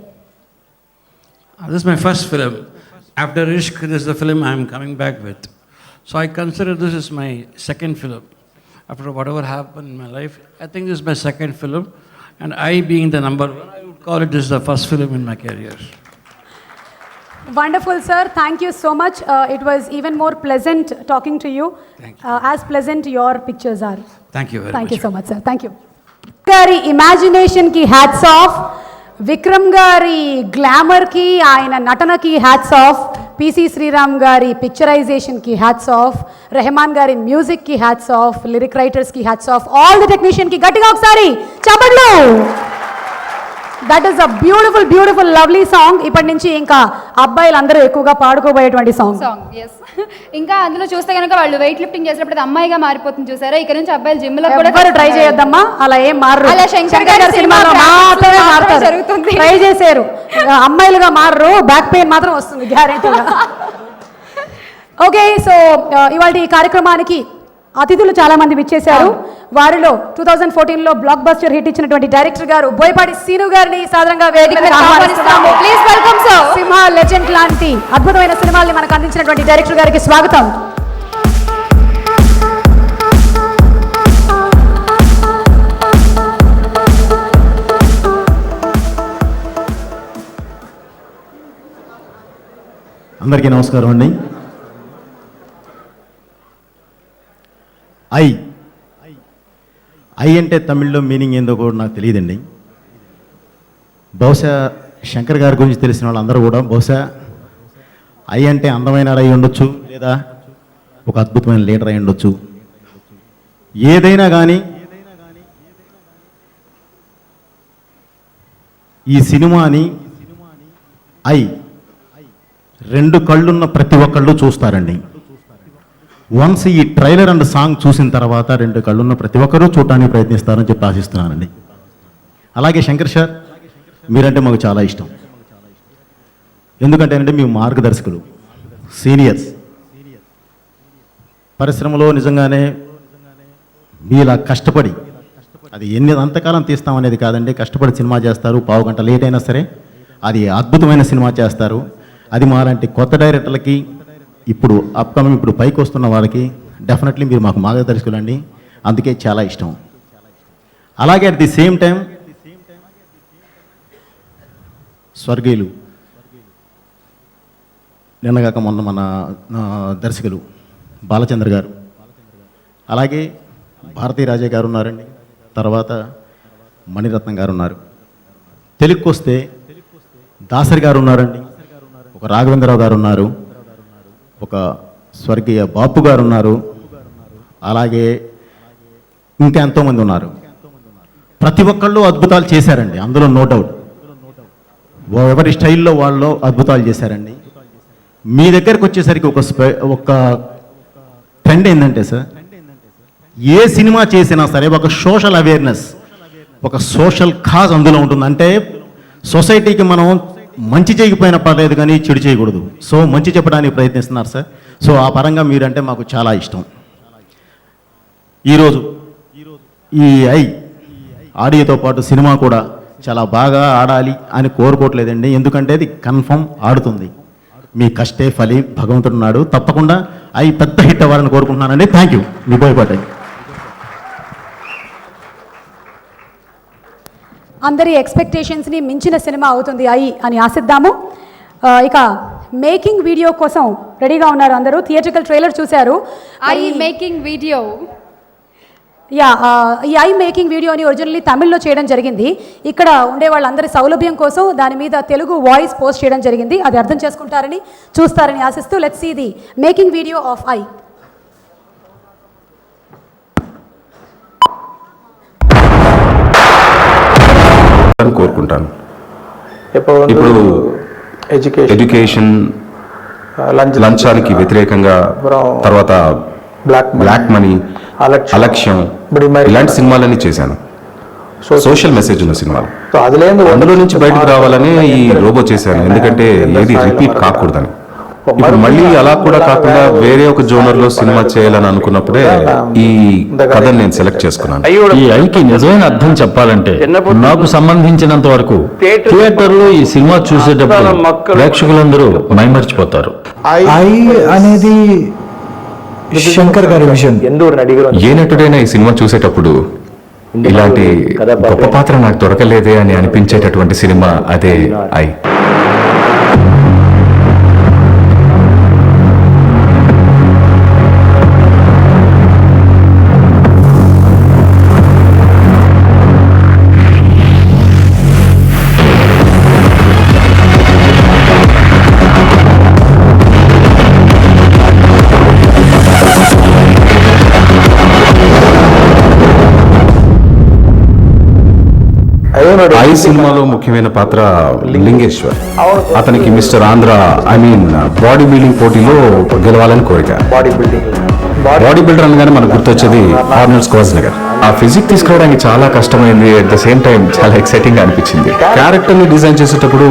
This is my first film. After Ishq, this is the film I am coming back with. So I consider this is my second film. After whatever happened in my life, I think this is my second film. And I being the number one, I would call it this is the first film in my career. Wonderful, sir. Thank you so much. It was even more pleasant talking to you. Thank you. As pleasant your pictures are. Thank you very Thank much. you so much, sir. Thank you. గారి imagination కి hats off, Vikram గారి glamour కి, ఆయన నటనకి hats off, PC Sriram గారి picturisation కి hats off, Rahman గారి music కి hats off, lyric writers కి hats off, all the technician కి గట్టిగా ఒకసారి చప్పట్లు. That is a beautiful beautiful lovely song. ఇప్పటి నుంచి ఇంకా అబ్బాయిలందరూ ఎక్కువగా పాడుకోబోయేటువంటి సాంగ్. ఎస్. ఇంకా అందులో చూస్తే కనుక వాళ్ళు వెయిట్ లిఫ్టింగ్ చేసినప్పుడు అది అమ్మాయిగా మారిపోతుంది చూసారా. ఇక్కడ నుంచి అబ్బాయిలు జిమ్ లో కూడా ఎవరు ట్రై చేయొద్దమ్మా, అలా ఏం మారరు. అలా శంకర్ గారి సినిమాలో మాత్రమే మారుతారు. జరుగుతుంది. ట్రై చేశారు, అమ్మాయిలుగా మారరు, బ్యాక్ పెయిన్ మాత్రం వస్తుంది గ్యారెంటీగా. ఓకే, సో ఇవాళ ఈ కార్యక్రమానికి అతిథులు చాలా మంది విచ్చేశారు. వారిలో 2014లో బ్లాక్ బస్టర్ హిట్ ఇచ్చినటువంటి డైరెక్టర్ గారు బోయపాటి సీను గారిని సాధారణంగా వేదికగా ఆహ్వానిస్తున్నాము. Please welcome sir. Simha Legend లాంటి అద్భుతమైన సినిమాల్ని మనకు అందించినటువంటి డైరెక్టర్ గారికి స్వాగతం. అందరికీ నమస్కారం అండి. ఐ అంటే తమిళ్లో మీనింగ్ ఏందో కూడా నాకు తెలియదండి. బహుశా శంకర్ గారి గురించి తెలిసిన వాళ్ళందరూ కూడా బహుశా ఐ అంటే అందమైన అయి ఉండొచ్చు, లేదా ఒక అద్భుతమైన లీడర్ అయి ఉండొచ్చు. ఏదైనా కానీ ఈ సినిమాని ఐ 2 కళ్ళున్న ప్రతి ఒక్కళ్ళు చూస్తారండి. వన్స్ ఈ ట్రైలర్ అండ్ సాంగ్ చూసిన తర్వాత 2 కళ్ళున్న ప్రతి ఒక్కరూ చూడటానికి ప్రయత్నిస్తారని చెప్పి ఆశిస్తున్నానండి. అలాగే శంకర్ సార్, మీరంటే మాకు చాలా ఇష్టం. ఎందుకంటే మీ మార్గదర్శకులు, సీనియర్స్. పరిశ్రమలో నిజంగానే మీలా కష్టపడి, అది అంతకాలం తీస్తామనేది కాదండి, కష్టపడి సినిమా చేస్తారు. పావు గంట లేట్ అయినా సరే అది అద్భుతమైన సినిమా చేస్తారు. అది మాలాంటి కొత్త డైరెక్టర్లకి, ఇప్పుడు అప్కమింగ్ ఇప్పుడు పైకి వస్తున్న వాళ్ళకి డెఫినెట్లీ మీరు మాకు మార్గదర్శకులు అండి. అందుకే చాలా ఇష్టం. అలాగే అట్ ది సేమ్ టైం స్వర్గీయులు నిన్నగాక మొన్న మన దర్శకులు బాలచంద్ర గారు, అలాగే భారతీ రాజే గారు ఉన్నారండి, తర్వాత మణిరత్నం గారు ఉన్నారు. తెలుగుకి వస్తే దాసరి గారు ఉన్నారండి, ఒక రాఘవేంద్రరావు గారు ఉన్నారు, ఒక స్వర్గీయ బాపు గారు ఉన్నారు, అలాగే ఇంకా ఎంతోమంది ఉన్నారు. ప్రతి ఒక్కళ్ళు అద్భుతాలు చేశారండి, అందులో నో డౌట్. ఎవరి స్టైల్లో వాళ్ళు అద్భుతాలు చేశారండి. మీ దగ్గరికి వచ్చేసరికి ఒక ట్రెండ్ ఏంటంటే సార్, ఏ సినిమా చేసినా సరే ఒక సోషల్ అవేర్నెస్, ఒక సోషల్ కాజ్ అందులో ఉంటుంది. అంటే సొసైటీకి మనం మంచి చేయకపోయినా పర్లేదు కానీ చెడు చేయకూడదు. సో మంచి చెప్పడానికి ప్రయత్నిస్తున్నారు సార్. సో ఆ పరంగా మీరంటే మాకు చాలా ఇష్టం. ఈరోజు ఈ ఆడియోతో పాటు సినిమా కూడా చాలా బాగా ఆడాలి అని కోరుకోవట్లేదండి, ఎందుకంటే అది కన్ఫర్మ్ ఆడుతుంది. మీ కష్టే ఫలి భగవంతుడు ఉన్నాడు, తప్పకుండా అవి పెద్ద హిట్ అవ్వాలని కోరుకుంటున్నానండి. Thank you. మీ బోయపాటి. అందరి ఎక్స్పెక్టేషన్స్ని మించిన సినిమా అవుతుంది అని ఆశిద్దాము. ఇక మేకింగ్ వీడియో కోసం రెడీగా ఉన్నారు అందరూ. థియేట్రికల్ ట్రైలర్ చూశారు. మేకింగ్ వీడియో ఈ మేకింగ్ వీడియోని ఒరిజినల్లీ తమిళ్లో చేయడం జరిగింది. ఇక్కడ ఉండే వాళ్ళందరి సౌలభ్యం కోసం దాని మీద తెలుగు వాయిస్ పోస్ట్ చేయడం జరిగింది. అది అర్థం చేసుకుంటారని చూస్తారని ఆశిస్తూ let's see the making video of I. కోరుకుంటాను. ఇప్పుడు ఎడ్యుకేషన్, లంచానికి వ్యతిరేకంగా, తర్వాత బ్లాక్ మనీ, అలక్ష్యం, ఇలాంటి సినిమాలన్నీ చేశాను. సోషల్ మెసేజ్ ఉన్న సినిమాలు. అందులో నుంచి బయటకు రావాలని ఈ రోబో చేశాను, ఎందుకంటే ఏది రిపీట్ కాకూడదని. ఇప్పుడు మళ్ళీ అలా కూడా కాకుండా వేరే ఒక జోనర్ లో సినిమా చేయాలని అనుకున్నప్పుడే ఈ కథను నేను సెలెక్ట్ చేసుకున్నాను. ఈ ఐకి నిజమైన అర్థం చెప్పాలంటే నాకు సంబంధించినంత వరకు థియేటర్లో ఈ సినిమా చూసేటప్పుడు ప్రేక్షకులందరూ మైమర్చిపోతారు. ఐ అనేది శంకర్ గారి విజన్. ఏ నటుడైనా ఈ సినిమా చూసేటప్పుడు ఇలాంటి గొప్ప పాత్ర నాకు దొరకలేదే అని అనిపించేటటువంటి సినిమా అదే ఐ. ఐ సినిమాలో ముఖ్యమైన పాత్ర లింగేశ్వర్. అతనికి మిస్టర్ ఆంధ్ర బాడీ బిల్డింగ్ పోటీలో గెలవాలని కోరిక. బాడీ బిల్డర్ అనగానే మనకు గుర్తొచ్చేది ఆర్నాల్డ్ స్క్వార్జ్నెగర్. ఆ ఫిజిక్ తీసుకురావడానికి చాలా కష్టమైంది, అట్ ద సేమ్ టైం చాలా ఎక్సైటింగ్ గా అనిపించింది. క్యారెక్టర్ ని డిజైన్ చేసేటప్పుడు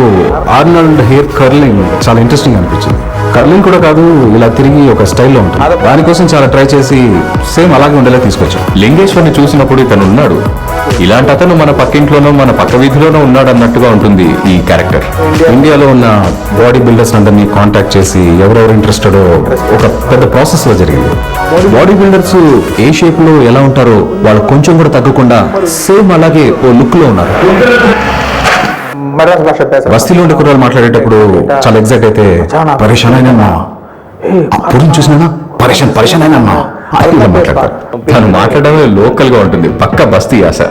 ఆర్నాల్డ్ హెయిర్ కర్లింగ్ చాలా ఇంట్రెస్టింగ్ అనిపించింది. కర్లింగ్ కూడా కాదు, ఇలా తిరిగి ఒక స్టైల్లో ఉంటుంది. దానికోసం చాలా ట్రై చేసి సేమ్ అలాగే ఉండేలా తీసుకొచ్చాం. లింగేశ్వర్ని చూసినప్పుడు ఇతను ఉన్నాడు, ఇలాంటి అతను మన పక్కింట్లోనో మన పక్క వీధిలోనో ఉన్నాడు అన్నట్టుగా ఉంటుంది ఈ క్యారెక్టర్. ఇండియాలో ఉన్న బాడీ బిల్డర్స్ అందరినీ కాంటాక్ట్ చేసి ఎవరెవరు ఇంట్రెస్టెడో ఒక పెద్ద ప్రాసెస్ లో జరిగింది. బాడీ బిల్డర్స్ ఏ షేప్ లో ఎలా ఉంటారో వాళ్ళు కొంచెం కూడా తగ్గకుండా సేమ్ అలాగే ఓ లుక్ లో ఉన్నారు. బస్తీలో ఉండే కుర్రాలు మాట్లాడేటప్పుడు చాలా ఎగ్జైట్ అయితే పరేషాన్ అయినా చూసినా పరేషాన్ అయినా మాట్లాడతారు. తను మాట్లాడమే లోకల్ గా ఉంటుంది, పక్క బస్తీ యాస.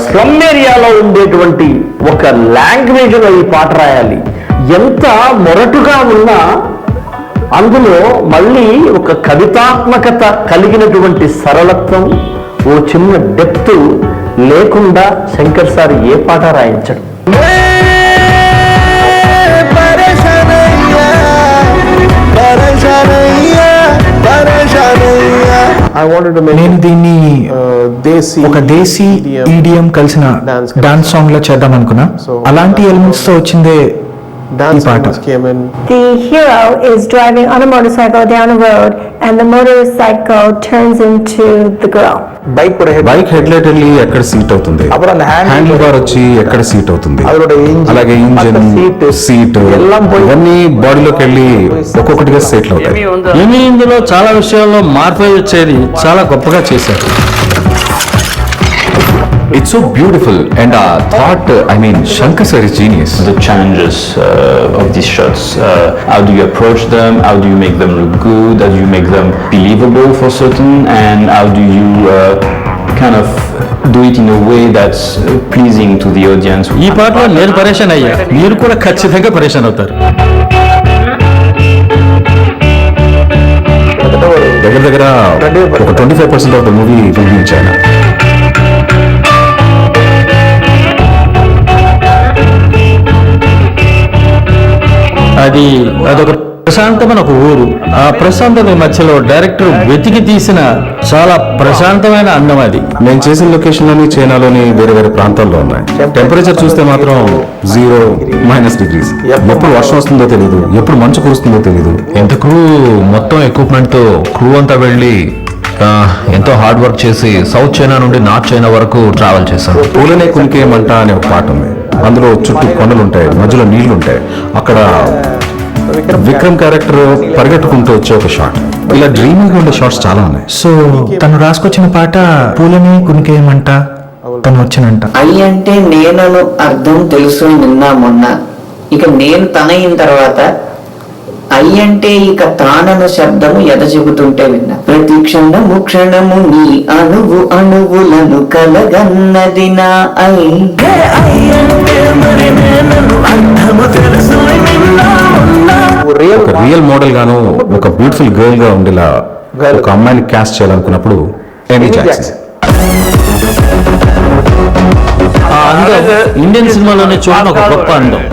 స్లమ్ ఏరియాలో ఉండేటువంటి ఒక లాంగ్వేజ్ లో ఈ పాట రాయాలి. ఎంత మొరటుగా ఉన్నా అందులో మళ్ళీ ఒక కవితాత్మకత కలిగినటువంటి సరళత్వం, ఓ చిన్న డెప్త్ లేకుండా శంకర్ సార్ ఏ పాట రాయించడు. నేను దీన్ని ఒక దేశీ ఈడియం కలిసిన డాన్స్ సాంగ్ లో చేద్దాం అనుకున్నా. అలాంటి ఎలిమెంట్స్ తో వచ్చిందే ఈ పాట. The hero is driving on a motorcycle down a road and the motorcycle turns into the girl. Bike head light వెళ్ళి ఎక్కడ సీట్ అవుతుంది, హ్యాండిల్ బార్ వచ్చి ఎక్కడ సీట్ అవుతుంది, అలాగే ఇంజిన్, సీట్ ఇవన్నీ బాడీలోకి వెళ్ళి ఒక్కొక్కటిగా సెటిల్ అవుతాయి. ఇందులో చాలా విషయాల్లో మార్పు వచ్చేది చాలా గొప్పగా చేశారు. It's so beautiful and thought, Shankar sir is genius. The challenges of these shots, how do you approach them, how do you make them look good, how do you make them believable for certain, and how do you kind of do it in a way that's pleasing to the audience. ఈ పాటలో నేను పరేషాన్ అయ్యా, మీరు కూడా ఖచ్చితంగా పరేషాన్ అవుతారు. దగ్గర ఒక 25% ఆఫ్ ద మూవీ రివ్యూ ఇచ్చాను. అదొక ప్రశాంతమైన ఒక ఊరు. ఆ ప్రశాంతత మధ్యలో డైరెక్టర్ వెతికి తీసిన చాలా ప్రశాంతమైన అందం అది. నేను చేసిన లొకేషన్లోని చైనాలోని వేరే వేరే ప్రాంతాల్లో ఉన్నాయి. టెంపరేచర్ చూస్తే మాత్రం 0 degrees. ఎప్పుడు వర్షం వస్తుందో తెలియదు, ఎప్పుడు మంచు కురుస్తుందో తెలియదు. ఎంత క్రూ మొత్తం ఎక్విప్మెంట్ తో క్రూ అంతా వెళ్ళి ఎంతో హార్డ్ వర్క్ చేసి సౌత్ చైనా నుండి నార్త్ చైనా వరకు ట్రావెల్ చేశాను. పూలనే కునికేయమంట అనే ఒక పాట ఉంది. అందులో చుట్టూ కొండలు ఉంటాయి, మధ్యలో నీళ్లు ఉంటాయి. అక్కడ విక్రమ్ క్యారెక్టర్ పరిగెట్టుకుంటూ వచ్చే ఒక షాట్. ఇలా డ్రీమింగ్ ఉండే షాట్స్ చాలా ఉన్నాయి. సో తను రాసుకొచ్చిన పాట పూలని కునికేయమంట తను వచ్చినంట. అయ్యి అంటే నేనను అర్థం తెలుసు నిన్న మొన్న, ఇక నేను తనయిన తర్వాత అయ్యి అంటే ఇక తానను శబ్దము ఎద చెబుతుంటే విన్నా. ప్రతి క్షణము క్షణము నీ అణువు అణువులను కలగన్నది నా ఒక రియల్ మోడల్ గాను ఒక బ్యూటిఫుల్ గర్ల్ గా ఉండేలా ఒక అమ్మాయిని క్యాస్ట్ చేయాలనుకున్నప్పుడు ఎమీ జాక్సన్. ఇండియన్ సినిమాలోనే చూడని ఒక గొప్ప అందం.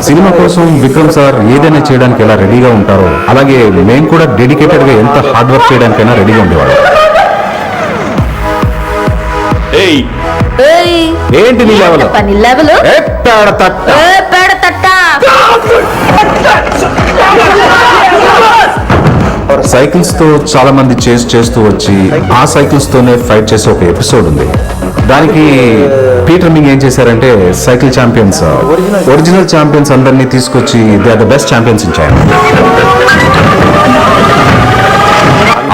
సినిమా కోసం విక్రమ్ సార్ ఏదైనా చేయడానికి ఎలా రెడీగా ఉంటారో అలాగే మేము కూడా డెడికేటెడ్ గా ఎంత హార్డ్ వర్క్ చేయడానికైనా రెడీగా ఉండేవాడు. ఏంటి నీ లెవెల్? సైకిల్స్ తో చాలా మంది చేస్ చేస్తూ వచ్చి ఆ సైకిల్స్ తోనే ఫైట్ చేసే ఒక ఎపిసోడ్ ఉంది. దానికి పీటర్ మింగ్ ఏం చేశారంటే సైకిల్ ఛాంపియన్స్, ఒరిజినల్ ఛాంపియన్స్ అందరినీ తీసుకొచ్చి they are the best champions in China.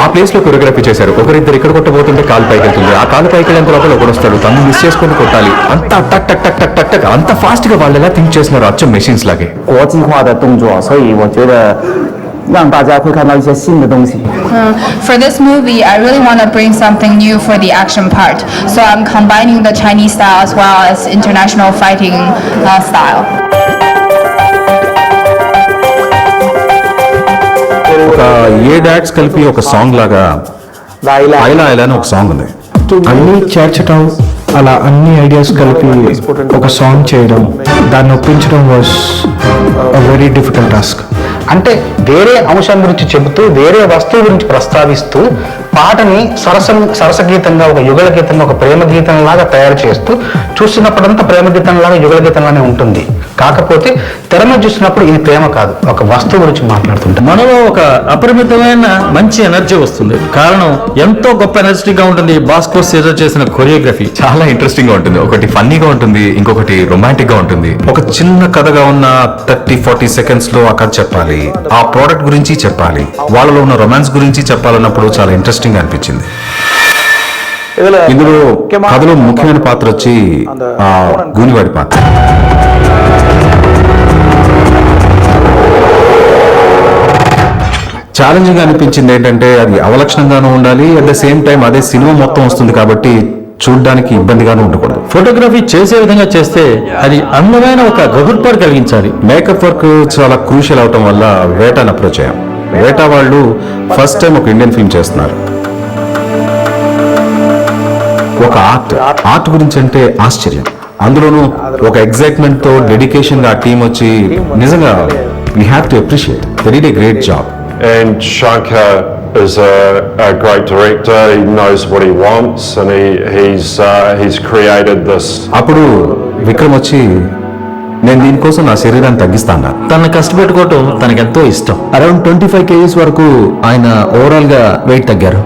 ఆ ప్లేస్ లో కొరియోగ్రఫీ చేశారు. ఒకరిద్దరు ఇక్కడ కొట్టబోతుంటే కాలు పైకి వెళ్తుంది, ఆ కాలు పైకి వెళ్ళేంత లోపల ఒకడు వస్తాడు, తను మిస్ చేసుకొని కొట్టాలి. అంత టక్ టక్ టక్ టక్ టక్ టక్ అంత ఫాస్ట్ గా వాళ్ళు ఎలా థింక్ చేస్తున్నారు, అచ్చం మెషిన్స్ లాగే. 国际化的动作，所以我觉得让大家会看到一些新的东西。For this movie, I really want to bring something new for the action part. So I'm combining the Chinese style as well as international fighting style. ఒక 7 యాక్ట్స్ కలిపి ఒక సాంగ్ లాగా ఐలా ఐలా అని ఒక సాంగ్ ఉంది. అన్ని చేర్చడం, అలా అన్ని ఐడియాస్ కలిపి ఒక సాంగ్ చేయడం, దాన్ని ఒప్పించడం వాస్ వెరీ డిఫికల్ట్ టాస్క్. అంటే వేరే అంశం గురించి చెబుతూ వేరే వస్తువు గురించి ప్రస్తావిస్తూ పాటని సరస గీతంగా, ఒక యుగల గీతంగా, ఒక ప్రేమ గీతం లాగా తయారు చేస్తూ చూస్తున్నప్పుడంతా ప్రేమ గీతం లాగా యుగల గీతంలానే ఉంటుంది. కాకపోతే తెర మీద చూసినప్పుడు ఇది ప్రేమ కాదు, ఒక వస్తువు గురించి మాట్లాడుతుంటాం. మనలో ఒక అపరిమితమైన మంచి ఎనర్జీ వస్తుంది. కారణం ఎంతో గొప్ప ఎనర్జెటిక్ గా ఉంటుంది. భాస్కో సీజర్ చేసిన కొరియోగ్రఫీ చాలా ఇంట్రెస్టింగ్ గా ఉంటుంది. ఒకటి ఫన్నీగా ఉంటుంది, ఇంకొకటి రొమాంటిక్ గా ఉంటుంది. ఒక చిన్న కథగా ఉన్న 30-40 సెకండ్స్ లో ఆ కథ చెప్పాలి, ఆ ప్రోడక్ట్ గురించి చెప్పాలి, వాళ్ళలో ఉన్న రొమాన్స్ గురించి చెప్పాలన్నప్పుడు చాలా ఇంట్రెస్టింగ్ గా అనిపించింది. ఇందులో కథలో ముఖ్యమైన పాత్ర వచ్చి ఆ గూనివాడి పాత్ర. ఛాలెంజింగ్ అనిపించింది ఏంటంటే అది అవలక్షణంగానూ ఉండాలి, అట్ ద సేమ్ టైం అదే సినిమా మొత్తం వస్తుంది కాబట్టి చూడడానికి ఇబ్బందిగానూ ఉండకూడదు. ఫోటోగ్రఫీ చేసే విధంగా చేస్తే అది అందమైన ఒక గగుర్పాటు కలిగించాలి. మేకప్ వర్క్ చాలా క్రూషియల్ అవటం వల్ల వేటాని అప్రోచ్ అయ్యాం. వేటా వాళ్ళు ఫస్ట్ టైం ఒక ఇండియన్ ఫిల్మ్ చేస్తున్నారు. ఒక ఆర్ట్ గురించి అంటే ఆశ్చర్యం, అందులోనూ ఒక ఎగ్జైట్మెంట్ తో డెడికేషన్ గా టీం వచ్చి నిజంగా we have to appreciate. They did a great job. And Shankar is a great director. He knows what he wants, and he's created this. అప్పుడు విక్రమ్ వచ్చి నేను దీనికోసం నా శరీరాన్ని తగ్గిస్తాను. తనని కష్టపెట్టుకోవటం తనకెంతో ఇష్టం. అరౌండ్ 25 kgs వరకు ఆయన ఓవరాల్ గా వెయిట్ తగ్గారు.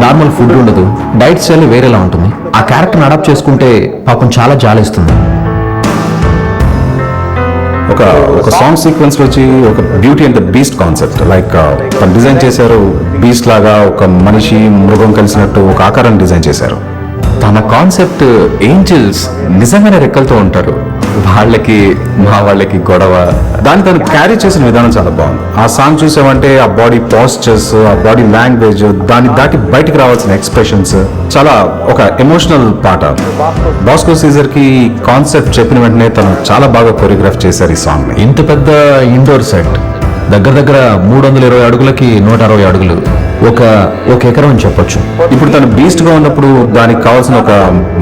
నార్మల్ ఫుడ్ ఉండదు, డైట్ స్టైల్ వేరేలా ఉంటుంది. ఆ క్యారెక్టర్ని అడాప్ట్ చేసుకుంటే పాపం చాలా జాలిస్తుంది. ఒక సాంగ్ సీక్వెన్స్ లో వచ్చి ఒక beauty and the beast concept like design చేశారు. బీస్ట్ లాగా ఒక మనిషి మృగం కలిసినట్టు ఒక ఆకారాన్ని డిజైన్ చేశారు. తన కాన్సెప్ట్ ఏంజల్స్ నిజంగానే రెక్కలతో ఉంటారు. వాళ్ళకి మా వాళ్ళకి గొడవ, దాన్ని తను క్యారీ చేసిన విధానం చాలా బాగుంది. ఆ సాంగ్ చూసామంటే ఆ బాడీ పోస్చర్స్, ఆ బాడీ లాంగ్వేజ్, దాన్ని దాటి బయటికి రావాల్సిన ఎక్స్ప్రెషన్స్ చాలా ఒక ఎమోషనల్ పాట. భాస్కో సీజర్ కి కాన్సెప్ట్ చెప్పిన వెంటనే తను చాలా బాగా కొరియోగ్రాఫ్ చేశారు ఈ సాంగ్ ని. ఇంత పెద్ద ఇండోర్ సెట్, దగ్గర దగ్గర 320 అడుగులకి 160 అడుగులు. ఒక ఎకరం అని చెప్పొచ్చు. ఇప్పుడు తను బీస్ట్ గా ఉన్నప్పుడు దానికి కావాల్సిన ఒక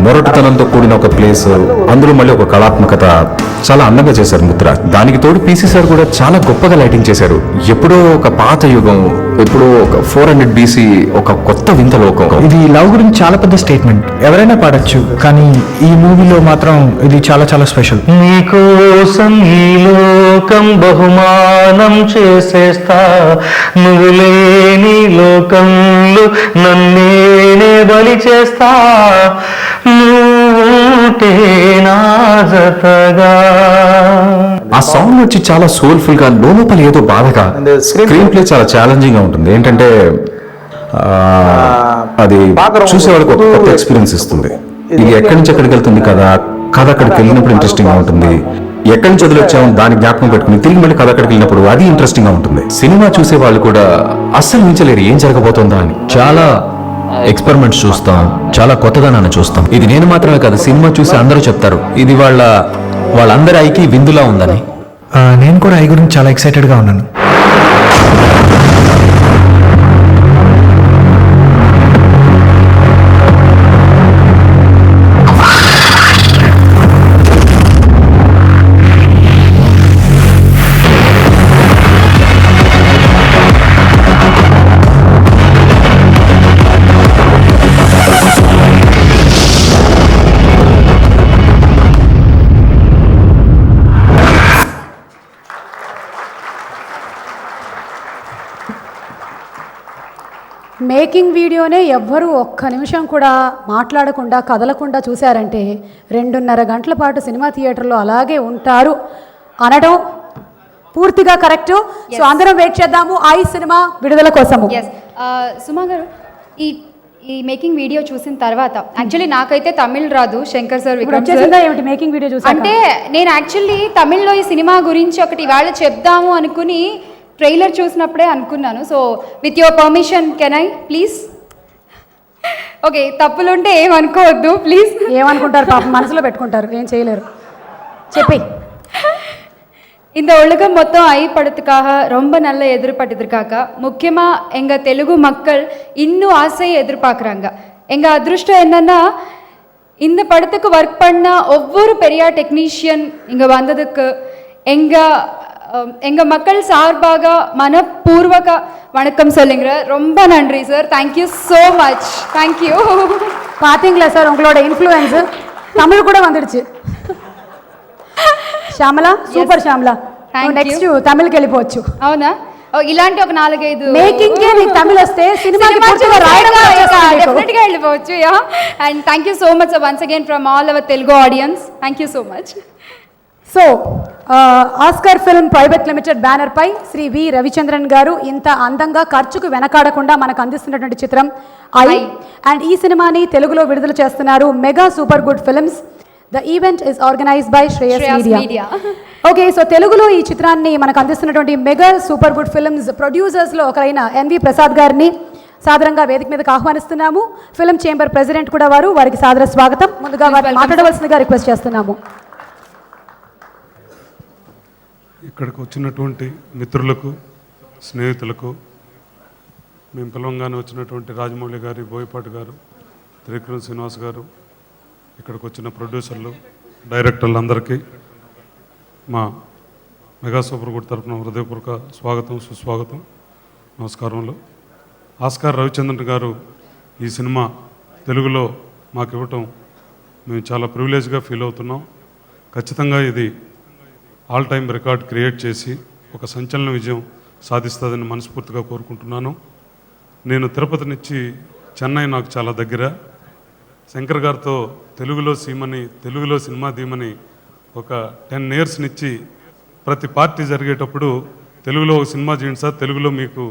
మొరటుతనంతో కూడిన ఒక ప్లేస్, అందులో మళ్ళీ ఒక కళాత్మకత చాలా అందంగా చేశారు ముత్తురాజ్. దానికి తోడు పీసీ సార్ కూడా చాలా గొప్పగా లైటింగ్ చేశారు. ఎప్పుడో ఒక పాత యుగం, ఎప్పుడో ఒక 400 BC ఒక కొత్త వింత లోకం. ఇది లవ్ గురించి చాలా పెద్ద స్టేట్మెంట్, ఎవరైనా పాడొచ్చు, కానీ ఈ మూవీలో మాత్రం ఇది చాలా చాలా స్పెషల్. నీకోసం ఈ లోకం బహుమానం చేసేస్తా, నువ్వు లేని లోకంలో నన్నేనే బలి చేస్తా, నువ్వుంటే నా జతగా. ఆ సాంగ్ వచ్చి చాలా సోల్ఫుల్ గా, లోపల ఏదో బాధగా, స్క్రీన్ ప్లే చాలా ఛాలెంజింగ్ గా ఉంటుంది. ఏంటంటే అది చూసే వాళ్ళకి ఒక కొత్త ఎక్స్పీరియన్స్ ఇస్తుంది. ఇది ఎక్కడి నుంచి ఎక్కడికి వెళ్తుంది కదా, కథ అక్కడికి వెళ్ళినప్పుడు ఇంట్రెస్టింగ్ గా ఉంటుంది. ఎక్కడి నుంచి వదిలొచ్చాము దాని జ్ఞాపకం పెట్టుకుని తిరిగి మళ్ళీ కథ అక్కడికి వెళ్ళినప్పుడు అది ఇంట్రెస్టింగ్ గా ఉంటుంది. సినిమా చూసే వాళ్ళు కూడా అస్సలు మించలేరు ఏం జరగబోతుందా అని. చాలా ఎక్స్పెరిమెంట్స్ చూస్తాం, చాలా కొత్తదనాన్ని చూస్తాం. ఇది నేను మాత్రమే కాదు, సినిమా చూసి అందరూ చెప్తారు ఇది వాళ్ళందరి ఐకి విందులా ఉందని. నేను కూడా ఈ గురించి చాలా ఎక్సైటెడ్గా ఉన్నాను. మేకింగ్ వీడియోనే ఎవ్వరూ ఒక్క నిమిషం కూడా మాట్లాడకుండా కదలకుండా చూశారంటే 2.5 గంటల పాటు సినిమా థియేటర్లో అలాగే ఉంటారు అనడం పూర్తిగా కరెక్ట్. సో అందరం వెయిట్ చేద్దాము ఐ సినిమా విడుదల కోసము. సుమా గారు, ఈ మేకింగ్ వీడియో చూసిన తర్వాత యాక్చువల్లీ నాకైతే తమిళ్ రాదు, శంకర్ సార్ ఏమిటి మేకింగ్ వీడియో చూసి అంటే నేను యాక్చువల్లీ తమిళ్లో ఈ సినిమా గురించి ఒకటి ఇవాళ చెప్దాము అనుకుని ట్రైలర్ చూసినప్పుడే అనుకున్నాను. So with your permission can I please? Okay, తప్పులుంటే ఏమనుకోవద్దు ప్లీజ్. ఏమనుకుంటారు పాపం, మనసులో పెట్టుకుంటారు, ఏం చేయలేరు. చెప్పి இந்த உலகம் மொத்தம் ஐப்படுத்துக்காக ரொம்ப நல்ல எதிர்பார்த்திருக்காங்க. முக்கியமாக எங்கள் தெலுங்கு மக்கள் இன்னும் ஆசையை எதிர்பார்க்குறாங்க. எங்கள் அதிருஷ்டம் என்னென்னா இந்த படத்துக்கு ஒர்க் பண்ண ஒவ்வொரு பெரிய டெக்னீஷியன் இங்கே வந்ததுக்கு எங்கள் மக்கள் சார்பாக மனப்பூர்வக வணக்கம் சொல்லுங்க. ரொம்ப நன்றி sir, thank you so much. Thank you. பார்த்தீங்களா சார் உங்களோட இன்ஃப்ளூயன்ஸு தமிழ் கூட வந்துடுச்சு. శ్యామల సూపర్ శ్యామల, నెక్స్ట్ తమిళకి వెళ్ళిపోవచ్చు. అవునా? ఇలాంటి ఒక 4-5 మేకింగ్ కే నీకు తమిళ వస్తే సినిమాకి పూర్తిగా డెఫినెట్గా వెళ్ళిపోవచ్చు. Yeah, and thank you so much once again from all our Telugu audience. Thank you so much. So Oscar film private limited banner పై శ్రీ వి రవిచంద్రన్ గారు ఇంత అందంగా ఖర్చుకు వెనకాడకుండా మనకు అందిస్తున్నటువంటి చిత్రం ఐ. అండ్ ఈ సినిమాని తెలుగులో విడుదల చేస్తున్నారు mega super good films. The event is organized by Shreyas Media. Okay, so తెలుగులో ఈ చిత్రాన్ని మనకు అందిస్తున్నటువంటి మెగా సూపర్ గుడ్ ఫిల్మ్స్ ప్రొడ్యూసర్స్లో ఒకరైన ఎన్వి ప్రసాద్ గారిని సాదరంగా వేదిక మీదకి ఆహ్వానిస్తున్నాము. ఫిల్మ్ చేంబర్ ప్రెసిడెంట్ కూడా వారికి సాదర స్వాగతం. ముందుగా వారిని మాట్లాడవలసిందిగా రిక్వెస్ట్ చేస్తున్నాము. ఇక్కడికి వచ్చినటువంటి మిత్రులకు, స్నేహితులకు, మేము పిలవంగానే వచ్చినటువంటి రాజమౌళి గారి, బోయపాటి గారు, త్రివిక్రమ్ శ్రీనివాస్ గారు, ఇక్కడికి వచ్చిన ప్రొడ్యూసర్లు, డైరెక్టర్లు అందరికీ మా మెగా సూపర్ గుడ్ తరఫున హృదయపూర్వక స్వాగతం, సుస్వాగతం, నమస్కారములు. ఆస్కార్ రవిచంద్రన్ గారు ఈ సినిమా తెలుగులో మాకు ఇవ్వటం మేము చాలా ప్రివిలేజ్గా ఫీల్ అవుతున్నాం. ఖచ్చితంగా ఇది ఆల్ టైమ్ రికార్డ్ క్రియేట్ చేసి ఒక సంచలన విజయం సాధిస్తుందని మనస్ఫూర్తిగా కోరుకుంటున్నాను. నేను తిరుపతి నుంచి చెన్నై నాకు చాలా దగ్గర. శంకర్ గారితో తెలుగులో సినిమా ధీమని ఒక 10 years నుంచి ప్రతి పార్టీ జరిగేటప్పుడు తెలుగులో ఒక సినిమా చేయండి సార్, తెలుగులో మీకు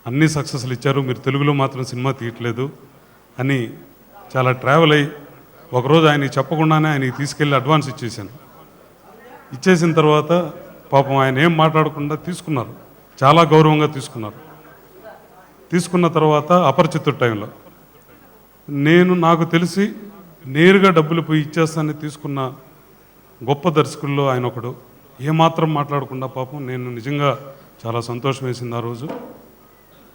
అన్ని సక్సెస్లు ఇచ్చారు, మీరు తెలుగులో మాత్రం సినిమా తీయట్లేదు అని చాలా ట్రావెల్ అయ్యి ఒకరోజు ఆయనకి చెప్పకుండానే ఆయనకి తీసుకెళ్ళి అడ్వాన్స్ ఇచ్చేసిన తర్వాత పాపం ఆయన ఏం మాట్లాడకుండా తీసుకున్నారు, చాలా గౌరవంగా తీసుకున్నారు. తీసుకున్న తర్వాత అపరిచితుడి టైంలో నాకు తెలిసి నేరుగా డబ్బులు పోయి ఇచ్చేస్తానని తీసుకున్న గొప్ప దర్శకుల్లో ఆయన ఒకడు. ఏమాత్రం మాట్లాడకుండా పాపం నేను నిజంగా చాలా సంతోషం వేసింది ఆ రోజు.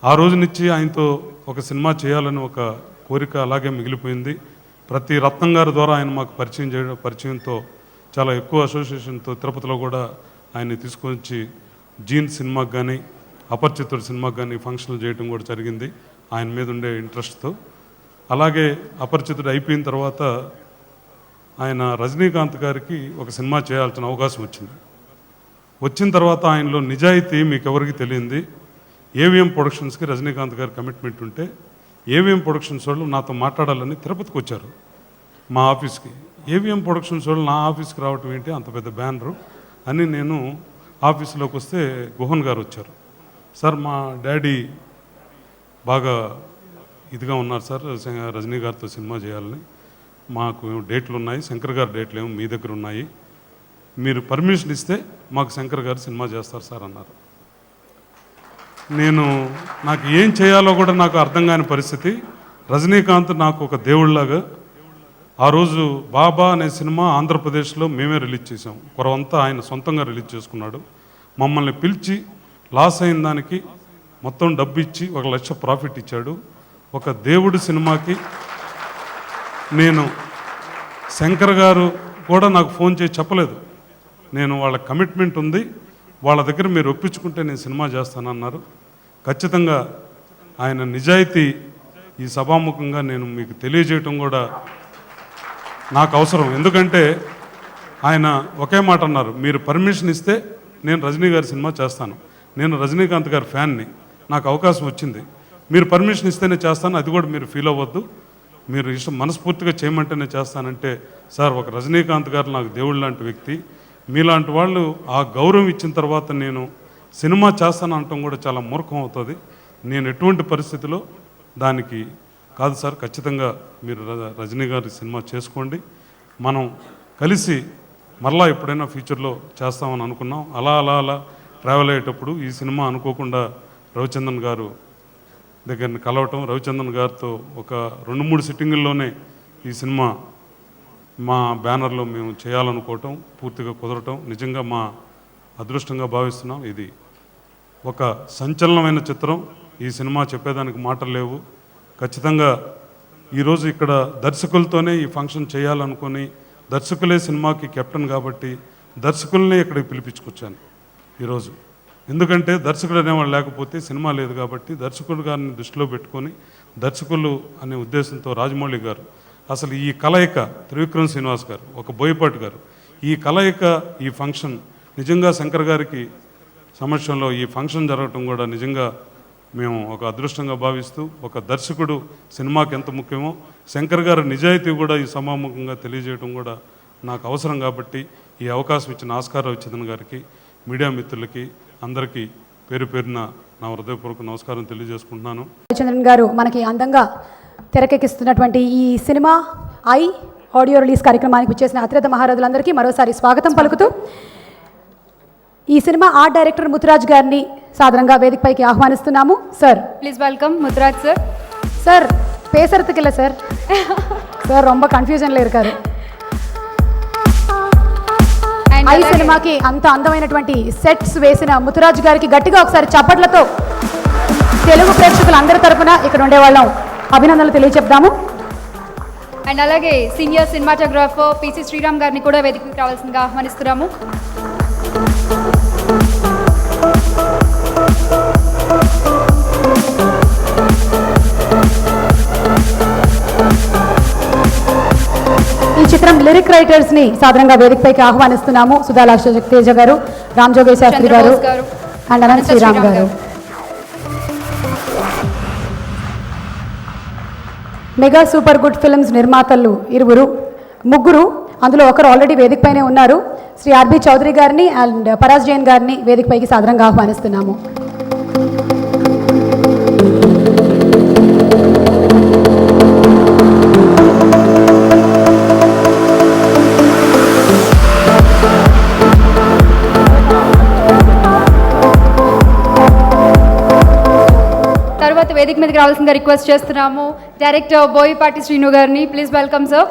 ఆ రోజు నుంచి ఆయనతో ఒక సినిమా చేయాలని ఒక కోరిక అలాగే మిగిలిపోయింది. ప్రతి రత్నం గారి ద్వారా ఆయన మాకు పరిచయంతో చాలా ఎక్కువ అసోసియేషన్తో తిరుపతిలో కూడా ఆయన్ని తీసుకొచ్చి జీన్ సినిమాకి కానీ అపరిచితుడు సినిమాకి కానీ ఫంక్షన్లు చేయడం కూడా జరిగింది ఆయన మీద ఉండే ఇంట్రెస్ట్తో. అలాగే అపరిచితుడు అయిపోయిన తర్వాత ఆయన రజనీకాంత్ గారికి ఒక సినిమా చేయాల్సిన అవకాశం వచ్చింది. వచ్చిన తర్వాత ఆయనలో నిజాయితీ మీకు ఎవరికి తెలియంది. ఏవిఎం ప్రొడక్షన్స్కి రజనీకాంత్ గారి కమిట్మెంట్ ఉంటే ఏవిఎం ప్రొడక్షన్స్ వాళ్ళు నాతో మాట్లాడాలని తిరుపతికి వచ్చారు మా ఆఫీస్కి. ఏవిఎం ప్రొడక్షన్స్ వాళ్ళు నా ఆఫీస్కి రావటం ఏంటి, అంత పెద్ద బ్యానరు అని నేను ఆఫీస్లోకి వస్తే గుహన్ గారు వచ్చారు. సార్ మా డాడీ బాగా ఇదిగా ఉన్నారు సార్, రజనీ గారితో సినిమా చేయాలని, మాకు డేట్లు ఉన్నాయి, శంకర్ గారి డేట్లు ఏమో మీ దగ్గర ఉన్నాయి, మీరు పర్మిషన్ ఇస్తే మాకు శంకర్ గారు సినిమా చేస్తారు సార్ అన్నారు. నాకు ఏం చేయాలో కూడా నాకు అర్థం కాని పరిస్థితి. రజనీకాంత్ నాకు ఒక దేవుళ్ళలాగా. ఆ రోజు బాబా అనే సినిమా ఆంధ్రప్రదేశ్లో మేమే రిలీజ్ చేసాం, కొరవంతా ఆయన సొంతంగా రిలీజ్ చేసుకున్నాడు. మమ్మల్ని పిలిచి లాస్ అయిన దానికి మొత్తం డబ్బు ఇచ్చి 1 లక్ష ప్రాఫిట్ ఇచ్చాడు. ఒక దేవుడి సినిమాకి నేను శంకర్ గారు కూడా నాకు ఫోన్ చేసి చెప్పలేదు, నేను వాళ్ళ కమిట్మెంట్ ఉంది, వాళ్ళ దగ్గర మీరు ఒప్పించుకుంటే నేను సినిమా చేస్తానన్నారు. ఖచ్చితంగా ఆయన నిజాయితీ ఈ సభాముఖంగా నేను మీకు తెలియజేయటం కూడా నాకు అవసరం. ఎందుకంటే ఆయన ఒకే మాట అన్నారు, మీరు పర్మిషన్ ఇస్తే నేను రజనీ గారి సినిమా చేస్తాను, నేను రజనీకాంత్ గారి ఫ్యాన్ని, నాకు అవకాశం వచ్చింది, మీరు పర్మిషన్ ఇస్తేనే చేస్తాను, అది కూడా మీరు ఫీల్ అవ్వద్దు, మీరు ఇష్టం మనస్ఫూర్తిగా చేయమంటేనే చేస్తానంటే, సార్ ఒక రజనీకాంత్ గారు నాకు దేవుడు లాంటి వ్యక్తి, మీలాంటి వాళ్ళు ఆ గౌరవం ఇచ్చిన తర్వాత నేను సినిమా చేస్తాను అనటం కూడా చాలా మూర్ఖం అవుతుంది, నేను ఎటువంటి పరిస్థితిలో దానికి కాదు సార్, ఖచ్చితంగా మీరు రజనీ గారి సినిమా చేసుకోండి, మనం కలిసి మరలా ఎప్పుడైనా ఫ్యూచర్లో చేస్తామని అనుకున్నాం. అలా అలా అలా ట్రావెల్ అయ్యేటప్పుడు ఈ సినిమా అనుకోకుండా రవిచంద్రన్ గారు దగ్గరని కలవటం, రవిచంద్రన్ గారితో ఒక 2-3 సిట్టింగుల్లోనే ఈ సినిమా మా బ్యానర్లో మేము చేయాలనుకోవటం, పూర్తిగా కుదరటం నిజంగా మా అదృష్టంగా భావిస్తున్నాం. ఇది ఒక సంచలనమైన చిత్రం, ఈ సినిమా చెప్పేదానికి మాటలు లేవు. ఖచ్చితంగా ఈరోజు ఇక్కడ దర్శకులతోనే ఈ ఫంక్షన్ చేయాలనుకొని, దర్శకులే సినిమాకి కెప్టెన్ కాబట్టి దర్శకులనే ఇక్కడికి పిలిపించుకొచ్చాను ఈరోజు. ఎందుకంటే దర్శకుడు అనేవాళ్ళు లేకపోతే సినిమా లేదు కాబట్టి దర్శకుడు గారిని దృష్టిలో పెట్టుకొని, దర్శకులు అనే ఉద్దేశంతో రాజమౌళి గారు, అసలు ఈ కలయిక త్రివిక్రమ్ శ్రీనివాస్ గారు, ఒక బోయపాటి గారు, ఈ కలయిక ఈ ఫంక్షన్ నిజంగా శంకర్ గారికి సమక్షంలో ఈ ఫంక్షన్ జరగటం కూడా నిజంగా మేము ఒక అదృష్టంగా భావిస్తూ, ఒక దర్శకుడు సినిమాకి ఎంత ముఖ్యమో శంకర్ గారి నిజాయితీ కూడా ఈ సమాముఖంగా తెలియజేయడం కూడా నాకు అవసరం కాబట్టి ఈ అవకాశం ఇచ్చిన ఆస్కార్ రవిచంద్రన్ గారికి, మీడియా మిత్రులకి అందరికీ పేరు పేరున నా హృదయపూర్వక నమస్కారం తెలియజేసుకుంటున్నాను. రవిచంద్రన్ గారు మనకి అందంగా తెరకెక్కిస్తున్నటువంటి ఈ సినిమా ఆడియో రిలీజ్ కార్యక్రమానికి వచ్చేసిన అతిరథ మహారథులందరికీ మరోసారి స్వాగతం పలుకుతూ, ఈ సినిమా ఆర్ట్ డైరెక్టర్ ముతురాజ్ గారిని సాధారణంగా వేదికపైకి ఆహ్వానిస్తున్నాము. Sir please welcome Muthuraj sir. Sir பேசுறதுக்கு இல்லை சார், சார் ரொம்ப కన్ఫ్యూజన్లో இருக்காரு. ఐ సినిమాకి అంత అందమైనటువంటి సెట్స్ వేసిన ముతురాజ్ గారికి గట్టిగా ఒకసారి చప్పట్లతో తెలుగు ప్రేక్షకులందరి తరపున ఇక్కడ ఉండేవాళ్ళం అభినందనలు తెలియచెప్దాము. అండ్ అలాగే సీనియర్ సినిమాటోగ్రాఫర్ పిసి శ్రీరామ్ గారిని కూడా వేదికకి రావాల్సిందిగా ఆహ్వానిస్తున్నాము. ఈ చిత్రం లిరిక్ రైటర్స్ని సాధారణంగా వేదికపైకి ఆహ్వానిస్తున్నాము. సుధాలాక్ష తేజ గారు, రామ్ జోగేశ్ శాస్త్రి గారు అండ్ అనంత శ్రీరామ్ గారు. మెగా సూపర్ గుడ్ ఫిల్మ్స్ నిర్మాతలు ముగ్గురు, అందులో ఒకరు ఆల్రెడీ వేదికపైనే ఉన్నారు. శ్రీ ఆర్బి చౌదరి గారిని అండ్ పరాజ్ జైన్ గారిని వేదికపైకి సాధారణంగా ఆహ్వానిస్తున్నాము. తర్వాత వేదిక మీదకి రావాల్సిందిగా రిక్వెస్ట్ చేస్తున్నాము డైరెక్టర్ బోయపాటి శ్రీను గారిని. Please welcome sir.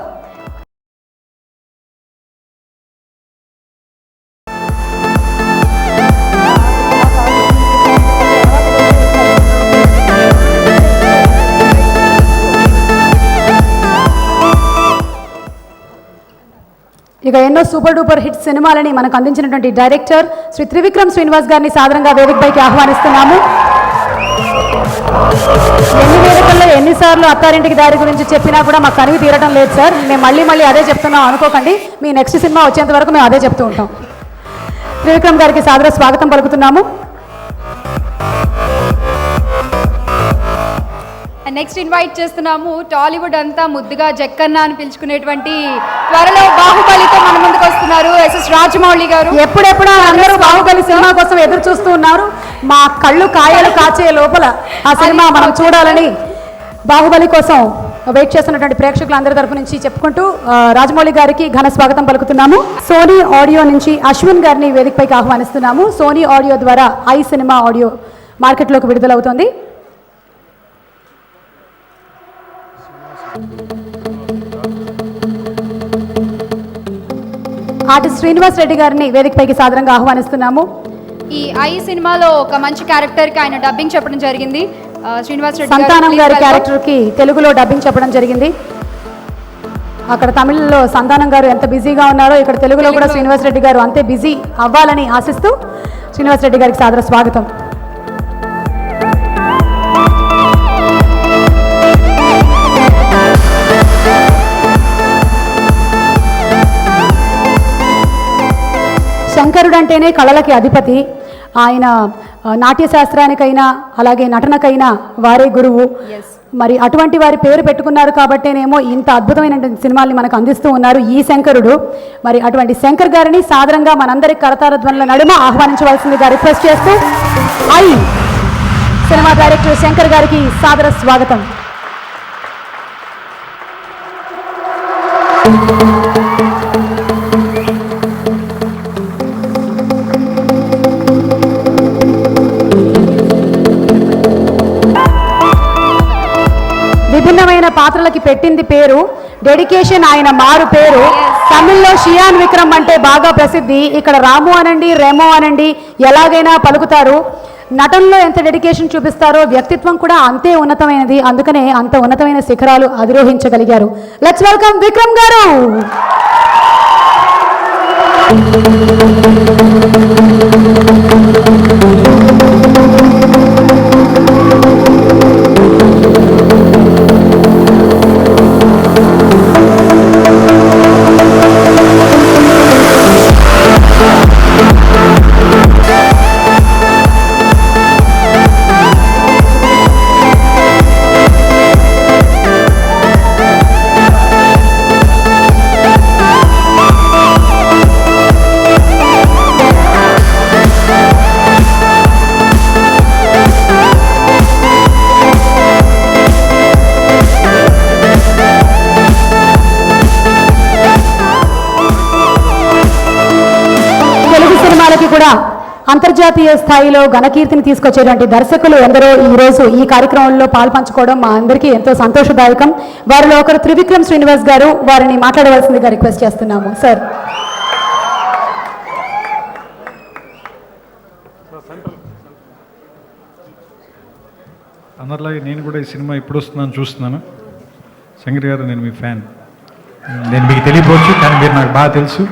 ఇక ఎన్నో సూపర్ డూపర్ హిట్ సినిమాలని మనకు అందించినటువంటి డైరెక్టర్ శ్రీ త్రివిక్రమ్ శ్రీనివాస్ గారిని సాదరంగా వేదికపైకి ఆహ్వానిస్తున్నాము. ఎన్ని వేదికల్లో ఎన్నిసార్లు అత్తారింటికి దారి గురించి చెప్పినా కూడా మాకు కనివి తీరటం లేదు సార్. మేము మళ్ళీ అదే చెప్తున్నాం అనుకోకండి. మీ నెక్స్ట్ సినిమా వచ్చేంత వరకు మేము అదే చెప్తూ ఉంటాం. త్రివిక్రమ్ గారికి సాదర స్వాగతం పలుకుతున్నాము. నెక్స్ట్ ఇన్వైట్ చేస్తున్నాము టాలీవుడ్ అంతా ముద్దుగా జక్కన్న అని పిలుచుకునేటువంటి త్వరలో బాహుబలితో మన ముందుకు వస్తున్నారు ఎస్ఎస్ రాజమౌళి గారు. ఎప్పుడెప్పుడు అందరూ బాహుబలి సినిమా కోసం ఎదురు చూస్తూ ఉన్నారు. మా కళ్ళు కాయలు కాచే లోపల ఆ సినిమా మనం చూడాలని బాహుబలి కోసం వెయిట్ చేస్తున్నటువంటి ప్రేక్షకులందరి తరపు నుంచి చెప్పుకుంటూ రాజమౌళి గారికి ఘన స్వాగతం పలుకుతున్నాము. సోనీ ఆడియో నుంచి అశ్విన్ గారిని వేదికపైకి ఆహ్వానిస్తున్నాము. సోనీ ఆడియో ద్వారా ఐ సినిమా ఆడియో మార్కెట్లోకి విడుదలవుతోంది. ఆర్టిస్ట్ శ్రీనివాస్ రెడ్డి గారిని వేదికపైకి సాదరంగా ఆహ్వానిస్తున్నాము. ఈ ఐ సినిమాలో ఒక మంచి క్యారెక్టర్ కి ఆయన డబ్బింగ్ చెప్పడం జరిగింది. శ్రీనివాస్ రెడ్డి సంతానం గారి క్యారెక్టర్ కి తెలుగులో డబ్బింగ్ చెప్పడం జరిగింది. అక్కడ తమిళ్లో సంతానం గారు ఎంత బిజీగా ఉన్నారో ఇక్కడ తెలుగులో కూడా శ్రీనివాస్ రెడ్డి గారు అంతే బిజీ అవ్వాలని ఆశిస్తూ శ్రీనివాస్ రెడ్డి గారికి సాదర స్వాగతం. శంకరుడు అంటేనే కళలకి అధిపతి. ఆయన నాట్యశాస్త్రానికైనా అలాగే నటనకైనా వారే గురువు. మరి అటువంటి వారి పేరు పెట్టుకున్నారు కాబట్టేనేమో ఇంత అద్భుతమైన సినిమాల్ని మనకు అందిస్తూ ఉన్నారు ఈ శంకరుడు. మరి అటువంటి శంకర్ గారిని సాదరంగా మనందరి కరతార ధ్వనుల నడుమ ఆహ్వానించవలసిందిగా రిక్వెస్ట్ చేస్తూ ఐ సినిమా డైరెక్టర్ శంకర్ గారికి సాదర స్వాగతం. విభిన్నమైన పాత్రలకి పెట్టింది పేరు, డెడికేషన్ ఆయన మారు పేరు. తమిళ్లో షియాన్ విక్రమ్ అంటే బాగా ప్రసిద్ధి. ఇక్కడ రాము అనండి రెమో అనండి ఎలాగైనా పలుకుతారు. నటనలో ఎంత డెడికేషన్ చూపిస్తారో వ్యక్తిత్వం కూడా అంతే ఉన్నతమైనది. అందుకనే అంత ఉన్నతమైన శిఖరాలు అధిరోహించగలిగారు. లెట్స్ వెల్కమ్ విక్రమ్ గారు. కూడా అంతర్జాతీయ స్థాయిలో ఘనకీర్తిని తీసుకొచ్చేటువంటి దర్శకులు ఎందరో ఈరోజు ఈ కార్యక్రమంలో పాల్పంచుకోవడం మా అందరికీ ఎంతో సంతోషదాయకం. వారిలో ఒకరు త్రివిక్రమ్ శ్రీనివాస్ గారు. వారిని మాట్లాడవలసిందిగా రిక్వెస్ట్ చేస్తున్నాము. సార్. అందరిలాగే నేను కూడా ఈ సినిమా ఇప్పుడు వస్తున్నాను చూస్తున్నాను. శంకర్ గారు, నేను మీ ఫ్యాన్. నేను మీకు తెలియపోవచ్చు కానీ మీరు నాకు బాగా తెలుసు.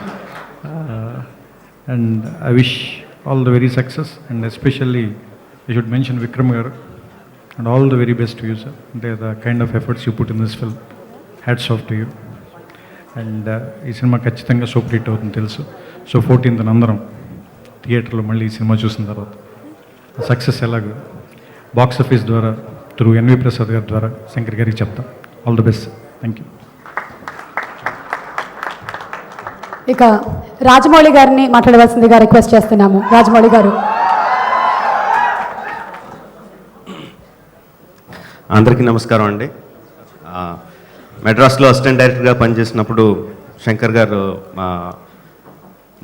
And I wish all the very success, and especially I should mention Vikram garu, and all the very best to you, sir. The kind of efforts you put in this film, hats off to you. And ee cinema kachithanga super hit avutundi telusu. So 14th nandaram theater lo malli ee cinema chusina tarvata success elago box office dwara through NV Prasad garu dwara Shankar gariki cheptam. All the best, sir. Thank you. ఇక రాజమౌళి గారిని మాట్లాడవలసిందిగా request చేస్తున్నాము. రాజమౌళి గారు. అందరికీ నమస్కారం అండి. మెడ్రాస్లో assistant డైరెక్టర్గా పనిచేసినప్పుడు శంకర్ గారు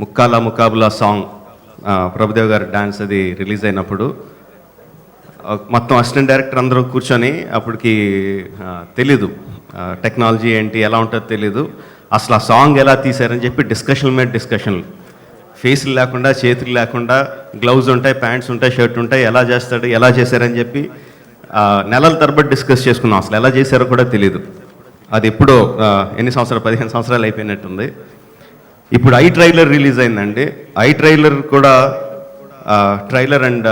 ముక్కాలా ముకాబులా సాంగ్ ప్రభుదేవ్ గారి డ్యాన్స్ అది రిలీజ్ అయినప్పుడు మొత్తం అసిస్టెంట్ డైరెక్టర్ అందరూ కూర్చొని అప్పటికి తెలీదు టెక్నాలజీ ఏంటి ఎలా ఉంటుందో తెలీదు. అసలు ఆ సాంగ్ ఎలా తీశారని చెప్పి డిస్కషన్ల మీద డిస్కషన్లు, ఫేస్లు లేకుండా చేతులు లేకుండా గ్లౌజ్ ఉంటాయి, ప్యాంట్స్ ఉంటాయి, షర్ట్ ఉంటాయి, ఎలా చేస్తాడు ఎలా చేశారని చెప్పి నెలల తరబడి డిస్కస్ చేసుకున్నాం. అసలు ఎలా చేశారో కూడా తెలీదు. అది ఎప్పుడో ఎన్ని సంవత్సరాలు 15 సంవత్సరాలు అయిపోయినట్టుంది. ఇప్పుడు ఐ ట్రైలర్ రిలీజ్ అయిందండి. ఐ ట్రైలర్ కూడా trailer and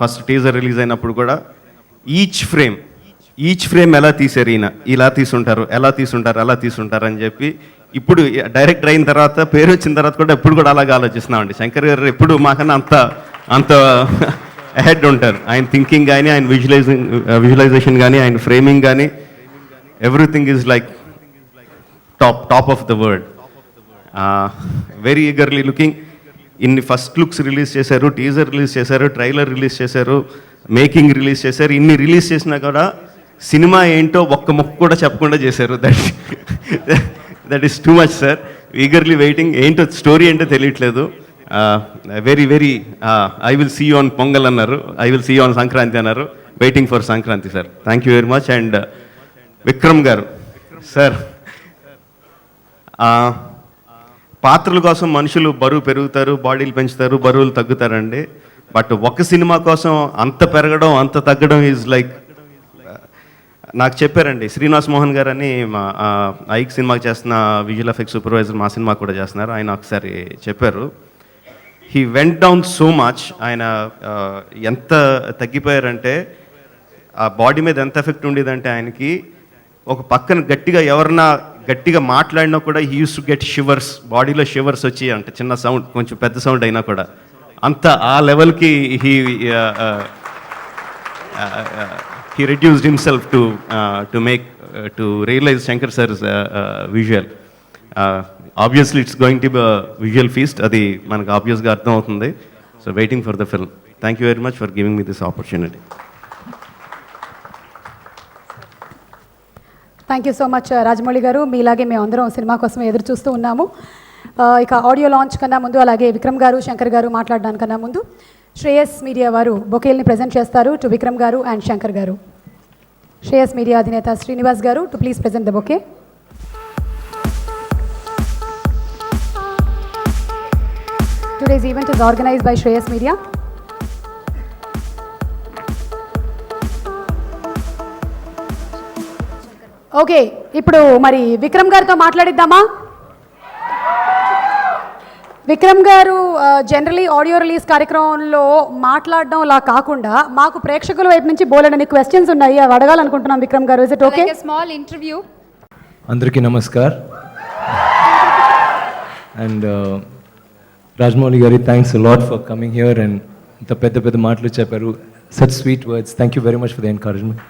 first teaser release అయినప్పుడు కూడా ఈచ్ ఫ్రేమ్ ఎలా తీసారు, ఈయన ఇలా తీసుంటారు, ఎలా తీసుంటారు అని చెప్పి ఇప్పుడు డైరెక్టర్ అయిన తర్వాత, పేరు వచ్చిన తర్వాత కూడా ఎప్పుడు కూడా అలాగే ఆలోచిస్తున్నామండి. శంకర్ గారు ఎప్పుడు మాకన్నా అంత అహెడ్ ఉంటారు. ఆయన థింకింగ్ కానీ, ఆయన విజువలైజేషన్ కానీ, ఆయన ఫ్రేమింగ్ కానీ, everything is like top of the world. Very eagerly looking. ఇన్ని ఫస్ట్ లుక్స్ రిలీజ్ చేశారు, టీజర్ రిలీజ్ చేశారు, ట్రైలర్ రిలీజ్ చేశారు, మేకింగ్ రిలీజ్ చేశారు. ఇన్ని రిలీజ్ చేసినా కూడా సినిమా ఏంటో ఒక్క మొక్క కూడా చెప్పకుండా చేశారు. That is too much sir. Eagerly waiting. ఏంటో స్టోరీ ఏంటో తెలియట్లేదు. Very I will see you on Pongal అన్నారు, I will see you on Sankranti అన్నారు. Waiting for Sankranti sir. Thank you very much. And Vikram garu sir, పాత్రల కోసం మనుషులు బరువు పెరుగుతారు, బాడీలు పెంచుతారు, బరువులు తగ్గుతారండి. బట్ ఒక సినిమా కోసం అంత పెరగడం, అంత తగ్గడం ఈజ్ లైక్, నాకు చెప్పారండి శ్రీనివాస్ మోహన్ గారు అని మా ఐక్ సినిమాకి చేస్తున్న విజువల్ ఎఫెక్ట్స్ సూపర్వైజర్, మా సినిమా కూడా చేస్తున్నారు. ఆయన ఒకసారి చెప్పారు, he went down so much. ఆయన ఎంత తగ్గిపోయారంటే, ఆ బాడీ మీద ఎంత ఎఫెక్ట్ ఉండేదంటే ఆయనకి, ఒక పక్కన ఎవరన్నా గట్టిగా మాట్లాడినా కూడా he use to get shivers, బాడీలో షివర్స్ వచ్చి, అంటే చిన్న సౌండ్, కొంచెం పెద్ద సౌండ్ అయినా కూడా అంత ఆ లెవెల్కి he reduced himself to realize Shankar sir's visual. Obviously it's going to be a visual feast. Adi manaku obvious ga artham avutundi. So waiting for the film. Thank you very much for giving me this opportunity. Thank you so much Rajamouli గారు. మీలాగే మేము అందరం cinema కోసం ఎదురు చూస్తూ ఉన్నాము. ఇక audio launch కన్నా ముందు, అలాగే విక్రమ్ గారు, శంకర్ గారు మాట్లాడడానికన్నా ముందు శ్రేయస్ మీడియా వారు బొకేల్ని ప్రజెంట్ చేస్తారు టు విక్రమ్ గారు అండ్ శంకర్ గారు. శ్రేయస్ మీడియా అధినేత శ్రీనివాస్ గారు to please present the bouquet. Today's event is organised by Shreyas media. Okay, ఇప్పుడు మరి విక్రమ్ గారితో మాట్లాడిద్దామా? విక్రమ్ గారు జనరలీ ఆడియో రిలీజ్ కార్యక్రమంలో మాట్లాడడం అలా కాకుండా మాకు ప్రేక్షకుల వైపు నుంచి బోలెడని క్వశ్చన్స్ ఉన్నాయి, అవి అడగాలనుకుంటున్నాం Vikram garu. Is it okay? Small interview. అందరికీ నమస్కార్. అండ్ రాజమౌళి గారి thanks lot for coming here and ఇంత పెద్ద మాటలు చెప్పారు. Such sweet words. Thank you very much for the encouragement.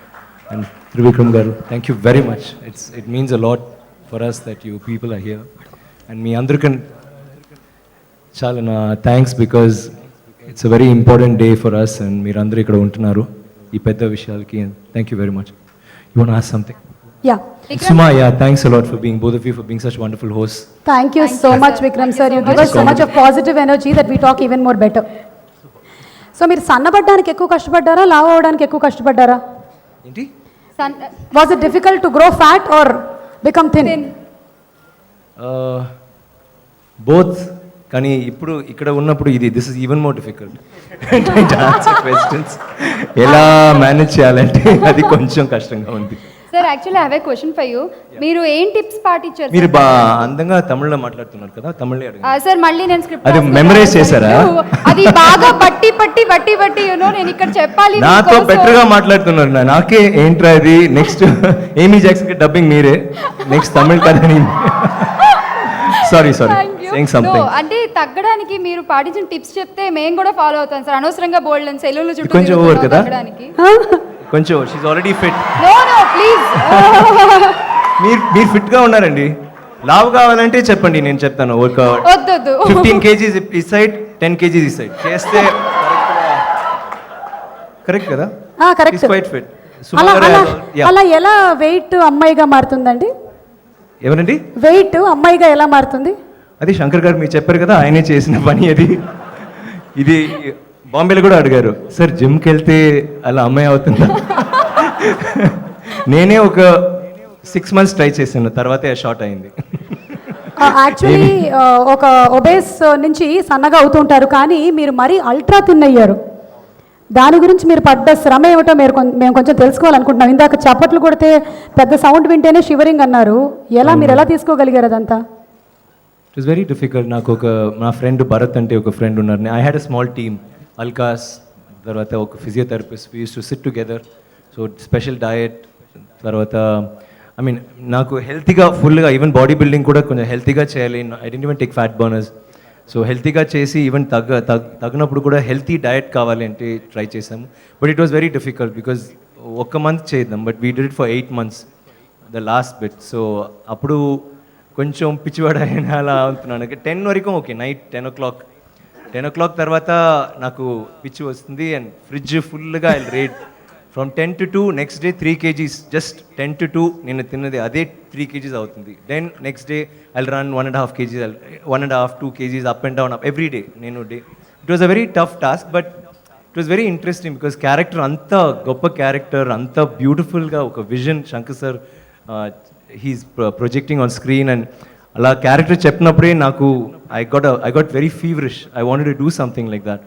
And Trivikram garu, thank you very much. It means a lot for us that you people are here. And మీ అందరికీ చాలా నా thanks, because it's a very important day for us and మీరు అందరూ ఇక్కడ ఉంటున్నారు ఈ పెద్ద విషయాలకి. Thank you very much. You want to ask something? Yeah. Suma, thanks a lot for being, both of you, for being such wonderful hosts. Thank you so much, Vikram sir. You give us so much of positive energy that we talk even more better. So, మీరు సన్నబడ్డానికి ఎక్కువ కష్టపడ్డారా, లావ్ అవడానికి ఎక్కువ కష్టపడ్డారా? ఏంటి? Was it difficult to grow fat or become thin? Both. కానీ ఇప్పుడు ఇక్కడ ఉన్నప్పుడు this is even more difficult to answer questions. ఎలా మేనేజ్ చేయాలంటే అది కొంచెం కష్టంగా ఉంది. Sir, actually I have a question for you. మీరు ఏం టిప్స్ పాటించారు? మీరు అందంగా తమిళ్లో మాట్లాడుతున్నారు కదా, తమిళ్లో అడగండి. సార్, మళ్ళీ నేను స్క్రిప్ట్ అది మెమరైజ్ చేశారా? అది బాగా బట్టి నేను ఇక్కడ చెప్పాలి. నాతో బెటర్ గా మాట్లాడుతున్నారు. నాకే ఏంట్రా ఇది, నెక్స్ట్ ఏమీ జాక్సన్ కి డబ్బింగ్ మీరే, నెక్స్ట్ తమిళ్ కథని. Sorry saying something. అంటే తగ్గడానికి మీరు పాటించిన టిప్స్ చెప్తే మేము కూడా ఫాలో అవుతాం సార్. అనవసరంగా బోల్డ్ అండ్ సెలూన్ల చుట్టూ కొంచెం ఓవర్ కదా, తగ్గడానికి కొంచెం she's already fit. No please. మీరు ఫిట్ గా ఉన్నారండి. లావ్ కావాలంటే చెప్పండి, నేను చెప్తాను. ఒక 15 kgs ఈ సైడ్, 10 kgs ఈ సైడ్ చేస్తే కరెక్ట్ కదా? కరెక్ట్. Quite fit. అలా ఎలా వెయిట్ అమ్మాయిగా మారుతుందండి? ఎవరండి? వెయిట్ అమ్మాయిగా ఎలా మారుతుంది? అది శంకర్ గారు మీరు చెప్పారు కదా, ఆయనే చేసిన పని అది. ఇది బాంబేలో కూడా అడిగారు, సార్ జిమ్కి వెళ్తే అలా అమ్మాయి అవుతుందా? నేనే ఒక 6 months ట్రై చేశాను, తర్వాతే షార్ట్ అయింది. యాక్చువల్లీ ఒక ఒబేస్ నుంచి సన్నగా అవుతుంటారు, కానీ మీరు మరీ అల్ట్రా థిన్ అయ్యారు. దాని గురించి మీరు పడ్డ శ్రమ ఏమిటో మేము కొంచెం తెలుసుకోవాలనుకుంటున్నాం. ఇందాక చప్పట్లు కొడితే పెద్ద సౌండ్ వింటేనే షివరింగ్ అన్నారు. మీరు ఎలా తీసుకోగలిగారు అదంతా? It was very difficult. నాకు మా ఫ్రెండ్ భరత్ అంటే ఒక ఫ్రెండ్ ఉన్నారు. I had a small team, Alukkas, తర్వాత ఒక physiotherapist, we use to SIT together. So special diet, తర్వాత ఐ మీన్ నాకు హెల్తీగా ఫుల్గా ఈవెన్ బాడీ బిల్డింగ్ కూడా కొంచెం హెల్తీగా చేయాలి. I didn't even take fat burners. So హెల్తీగా చేసి ఈవెన్ తగినప్పుడు కూడా హెల్తీ డయట్ కావాలి అంటే ట్రై చేసాము. But it was very difficult because ఒక మంత్ చేద్దాం, but we did it for 8 months the last bit. So అప్పుడు కొంచెం పిచ్చివాడ అయిన అలా అవుతున్నాను. 10 వరకు ఓకే, నైట్ 10 o'clock తర్వాత నాకు పిచ్చి వస్తుంది అండ్ ఫ్రిడ్జ్ ఫుల్గా I ate from 10 to 2, next day 3 kgs, just 10 to 2 నేను తిన్నది అదే 3 kgs అవుతుంది. Then next day I run 1.5 kgs, 1.5-2 kgs up and down every day. It was a very tough task, but it was very interesting because character అంత గొప్ప character, అంత బ్యూటిఫుల్గా ఒక vision Shankar sir he's projecting on screen. And అలా character చెప్పినప్పుడే నాకు I got very feverish. I wanted to do something like that.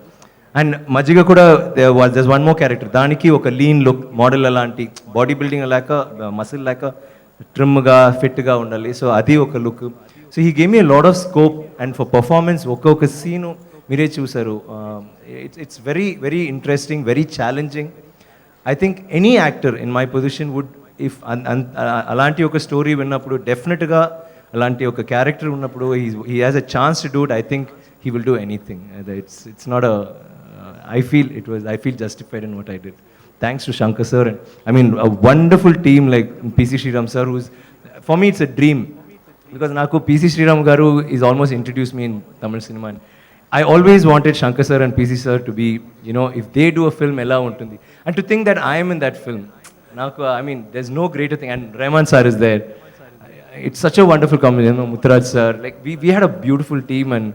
And మజ్జిగ కూడా there one more character, దానికి ఒక లీన్ లుక్ మోడల్, అలాంటి బాడీ బిల్డింగ్ లేక మసిల్ లేక ట్రిమ్గా ఫిట్గా ఉండాలి. సో అది ఒక look. So he gave me lot of scope and for performance ఒక్కొక్క సీను మీరే చూసారు. It's very very interesting, very challenging. I think any actor in my position would, if అలాంటి ఒక స్టోరీ విన్నప్పుడు డెఫినెట్గా అలాంటి ఒక క్యారెక్టర్ ఉన్నప్పుడు he has a chance to do it. I think he will do anything. It's not a I feel justified in what I did. Thanks to Shankar sir, and I mean a wonderful team like PC Sriram sir, who's for me it's a dream because naku PC Sriram garu is almost introduced me in Tamil cinema, and I always wanted Shankar sir and PC sir to be, you know, if they do a film ela untundi, and to think that I am in that film, naku I mean there's no greater thing. And Rahman sir is there. It's such a wonderful combination. Muthraj sir, like we had a beautiful team. And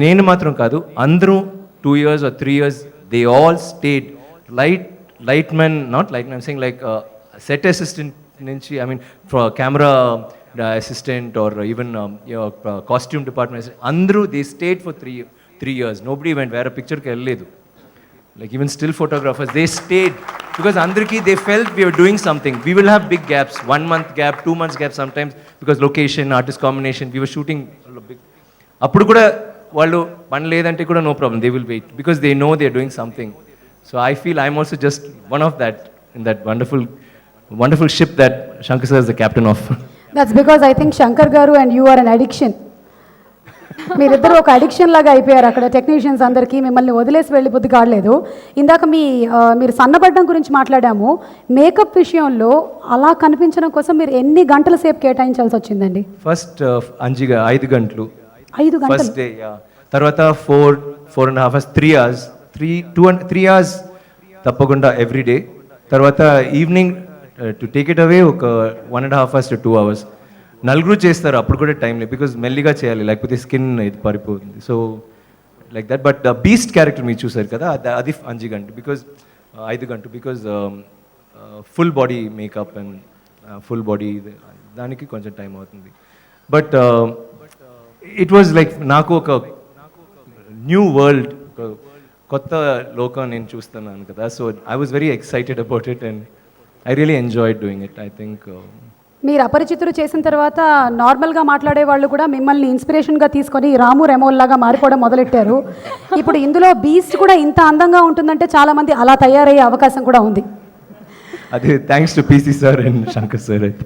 నేను మాత్రం కాదు, అందరూ 2 years or 3 years they all stayed. Lightman, not lightman, I'm saying like set assistant నుంచి, I mean for camera assistant or even costume department, అందరూ they stayed for 3 years. Nobody went వేరే పిక్చర్కి వెళ్ళలేదు. Like even still photographers, they stayed because అందరికీ they felt we were doing something. We will have big gaps, 1 month gap, 2 months gap sometimes because location, artist combination, we were shooting big. అప్పుడు కూడా వాళ్ళు పని లేదంటే కూడా no problem, they will wait because they know they are doing something. So I feel I'm also just one of that in that wonderful ship that Shankar sir is the captain of. That's because I think Shankar garu and you are an addiction. మీరిద్దరు ఒక addiction లాగా అయిపోయారు అక్కడ technicians అందరికీ. మిమ్మల్ని వదిలేసి వెళ్ళిపోద్ది కావట్లేదు. ఇందాక మీరు సన్నబడ్డం గురించి మాట్లాడాము. మేకప్ విషయంలో అలా కనిపించడం కోసం మీరు ఎన్ని గంటల సేపు కేటాయించాల్సి వచ్చిందండి? ఫస్ట్ 5 గంటలు 5 గంటలు ఫస్ట్ డే, తర్వాత 4.5 hours, 3 hours, 3 hours తప్పకుండా ఎవ్రీ డే. తర్వాత evening to take it away ఒక 1.5 hours to 2 hours. నలుగురు చేస్తారు అప్పుడు కూడా టైం లేదు బికాజ్ మెల్లిగా చేయాలి, లేకపోతే స్కిన్ ఇది పడిపోతుంది. So like that. But beast character మీరు చూసారు కదా, అది 5 గంటలు బికాజ్ 5 గంటలు because full body makeup and full body దానికి కొంచెం టైం అవుతుంది. బట్ ఇట్ వాజ్ లైక్ నాకు ఒక న్యూ వరల్డ్, ఒక కొత్త లోకం నేను చూస్తున్నాను కదా. So I was very excited about it and I really enjoyed doing it. I think మీరు అపరిచితులు చేసిన తర్వాత నార్మల్గా మాట్లాడే వాళ్ళు కూడా మిమ్మల్ని ఇన్స్పిరేషన్గా తీసుకొని రాము రెమోల్ లాగా మారిపోవడం మొదలెట్టారు. ఇప్పుడు ఇందులో బీస్ట్ కూడా ఇంత అందంగా ఉంటుందంటే చాలామంది అలా తయారయ్యే అవకాశం కూడా ఉంది. అది thanks to PC sir and Shankar sir. అయితే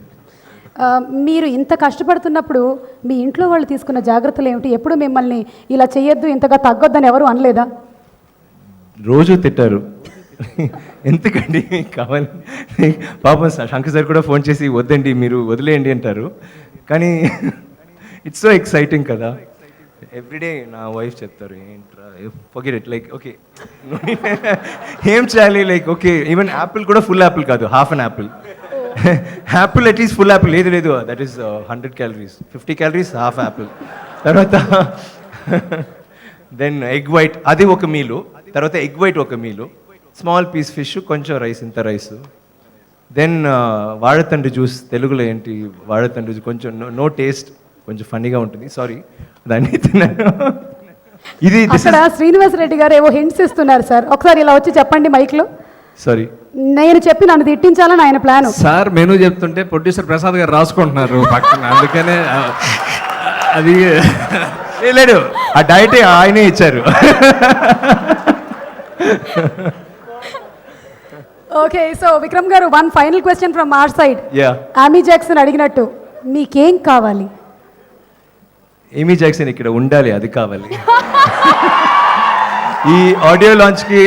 మీరు ఇంత కష్టపడుతున్నప్పుడు మీ ఇంట్లో వాళ్ళు తీసుకున్న జాగ్రత్తలు ఏమిటి? ఎప్పుడు మిమ్మల్ని ఇలా చేయొద్దు, ఇంతగా తగ్గొద్దని ఎవరు అనలేదా? రోజు తిట్టారు, ఎందుకండి కావాలి. పాపం శంకర్ సార్ కూడా ఫోన్ చేసి వద్దండి మీరు వదిలేయండి అంటారు. కానీ ఇట్స్ సో ఎక్సైటింగ్ కదా. ఎవ్రీడే నా వైఫ్ చెప్తారు ఏంట్రా ఫర్గెట్ ఇట్, లైక్ ఓకే ఏం చేయాలి, లైక్ ఓకే ఈవెన్ యాపిల్ కూడా ఫుల్ యాపిల్ కాదు, half an apple. Apple at least full apple లేదు, that is 100 calories, 50 calories half apple. తర్వాత దెన్ ఎగ్ వైట్ అది ఒక మీలు, తర్వాత ఎగ్ వైట్ ఒక మీలు, స్మాల్ పీస్ ఫిష్, కొంచెం రైస్, ఇంత రైస్. దెన్ వాழைతండ్రి జ్యూస్, తెలుగులో ఏంటి వాழைతండ్రి జ్యూస్, కొంచెం నో టేస్ట్, కొంచెం ఫన్నీగా ఉంటుంది, సారీ దాన్ని తిన్నాను. ఇది అక్కడ శ్రీనివాస్ రెడ్డి గారు ఏవో హింట్స్ ఇస్తున్నారు సార్, ఒకసారి ఇలా వచ్చి చెప్పండి మైక్లో. సారీ నేను చెప్పి నన్ను తిట్టించాలని ఆయన ప్లాన్ సార్. మెనూ చెప్తుంటే ప్రొడ్యూసర్ ప్రసాద్ గారు రాసుకుంటున్నారు పక్కన, అందుకనే అది లేదు, ఆ డైట్ ఆయనే ఇచ్చారు. Okay, so Vikram garu, one final question from our side. Amy Jackson అడిగినట్టు మీకేం కావాలి? ఏమీ జాక్సన్ ఇక్కడ ఉండాలి, అది కావాలి. ఈ ఆడియో లాంచ్కి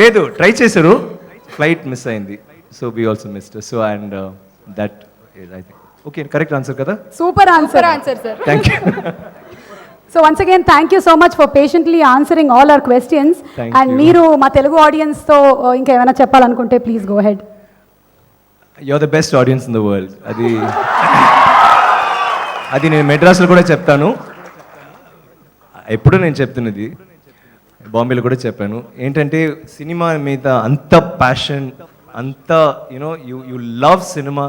లేదు, ట్రై చేశారు, ఫ్లైట్ మిస్ అయింది. So we also missed. So and that I think okay, correct answer కదా? Super answer sir. Thank you. So once again thank you so much for patiently answering all our questions. And మీరు మా తెలుగు ఆడియన్స్తో ఇంకా ఏమైనా చెప్పాలనుకుంటే please go head. You are the best audience in the world. అది నేను మెడ్రాస్లో కూడా చెప్తాను, ఎప్పుడు నేను చెప్తున్నది, బాంబేలో కూడా చెప్పాను. ఏంటంటే సినిమా మీద అంత ప్యాషన్, అంత you know you love cinema,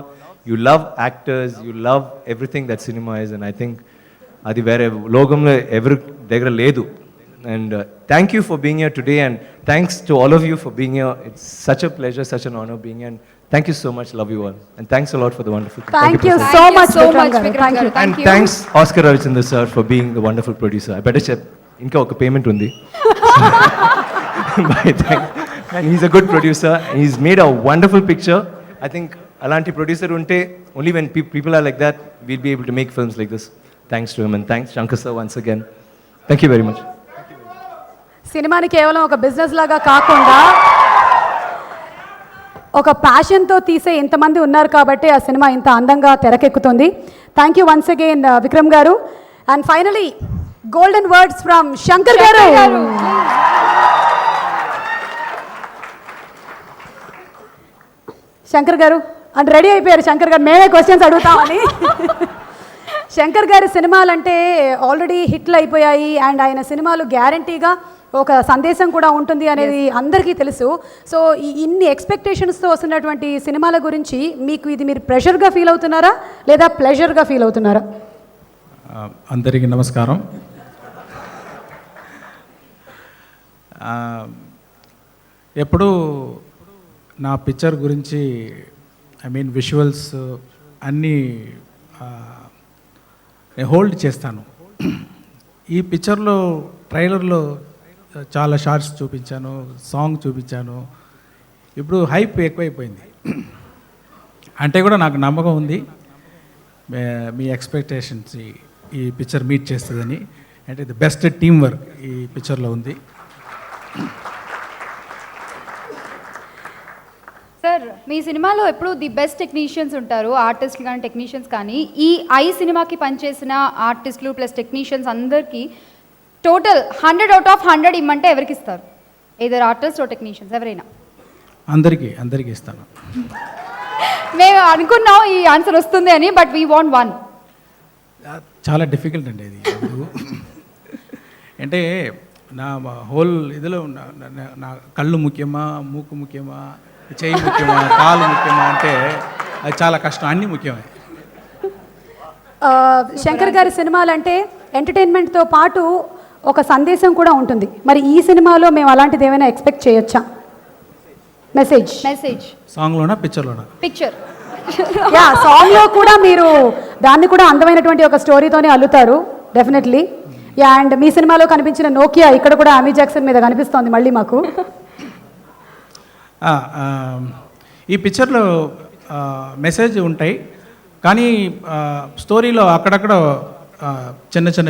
you love actors, you love everything that cinema is. And I think అది వేరే లోకంలో ఎవరి దగ్గర లేదు. And thank you for being here today, and thanks to all of you for being here. It's such a pleasure, such an honour being here. Thank you so much. Love you all. And thanks a lot for the wonderful. Thank you so much, Vikram garu. And thanks Oscar Ravichandra sir for being the wonderful producer. I better check. Inka oka payment undi. Bye. And he's a good producer. He's made a wonderful picture. I think alanti producer unte only when people are like that, we'll be able to make films like this. Thanks to him, and thanks Shankar sir once again. Thank you very much. సినిమాని కేవలం ఒక business లాగా కాకుండా ఒక ప్యాషన్తో తీసే ఇంతమంది ఉన్నారు కాబట్టి ఆ సినిమా ఇంత అందంగా తెరకెక్కుతుంది. Thank you once again Vikram garu. And finally golden words from Shankar garu. Shankar గారు అంటే రెడీ అయిపోయారు. శంకర్ గారు మేమే క్వశ్చన్స్ అడుగుతామని. శంకర్ గారి సినిమాలంటే ఆల్రెడీ హిట్లు అయిపోయాయి, అండ్ ఆయన సినిమాలు గ్యారంటీగా ఒక సందేశం కూడా ఉంటుంది అనేది అందరికీ తెలుసు. సో ఇన్ని ఎక్స్పెక్టేషన్స్తో వస్తున్నటువంటి సినిమాల గురించి మీకు ఇది మీరు ప్రెషర్గా ఫీల్ అవుతున్నారా లేదా ప్లెజర్గా ఫీల్ అవుతున్నారా? అందరికీ నమస్కారం. ఎప్పుడూ నా పిక్చర్ గురించి విజువల్స్ అన్నీ నేను హోల్డ్ చేస్తాను. ఈ పిక్చర్లో ట్రైలర్లో చాలా షార్ట్స్ చూపించాను, సాంగ్ చూపించాను. ఇప్పుడు హైప్ ఎక్కువైపోయింది. అంటే కూడా నాకు నమ్మకం ఉంది మీ ఎక్స్పెక్టేషన్స్ ఈ పిక్చర్ మీట్ చేస్తుందని. అంటే ది బెస్ట్ టీమ్ వర్క్ ఈ పిక్చర్లో ఉంది. సార్, మీ సినిమాలో ఎప్పుడు ది బెస్ట్ టెక్నీషియన్స్ ఉంటారు, ఆర్టిస్టులు కానీ టెక్నీషియన్స్ కానీ. ఈ సినిమాకి పనిచేసిన ఆర్టిస్టులు ప్లస్ టెక్నీషియన్స్ అందరికీ టోటల్ 100 out of 100 ఇమ్మంటే ఎవరికి ఇస్తారు? ఏదర్ ఆర్టిస్ట్ ఓ టెక్నీషియన్స్ ఎవరైనా? అందరికీ ఇస్తాను. మేము అనుకున్నాం ఈ ఆన్సర్ వస్తుంది అని, బట్ వీ వాంట్ 1. చాలా డిఫికల్ట్ అండి ఇది. అంటే నా హోల్ ఇదిలో నా కళ్ళు ముఖ్యమా, మూకు ముఖ్యమా, చెయ్యి ముఖ్యమా, కాలు ముఖ్యమా అంటే అది చాలా కష్టం. అన్నీ ముఖ్యమే. శంకర్ గారి సినిమాలంటే ఎంటర్టైన్మెంట్తో పాటు ఒక సందేశం కూడా ఉంటుంది. మరి ఈ సినిమాలో మేము అలాంటిది ఏమైనా ఎక్స్పెక్ట్ చేయొచ్చా? మెసేజ్ సాంగ్లోనా పిక్చర్లోనా? పిక్చర్. యా, సాంగ్లో కూడా మీరు దాన్ని కూడా అందమైనటువంటి ఒక స్టోరీతోనే అల్లుతారు డెఫినెట్లీ. యా, అండ్ మీ సినిమాలో కనిపించిన నోకియా ఇక్కడ కూడా ఆమీ జాక్సన్ మీద కనిపిస్తోంది మళ్ళీ మాకు. ఈ పిక్చర్లో మెసేజ్ ఉంటాయి, కానీ స్టోరీలో అక్కడక్కడ చిన్న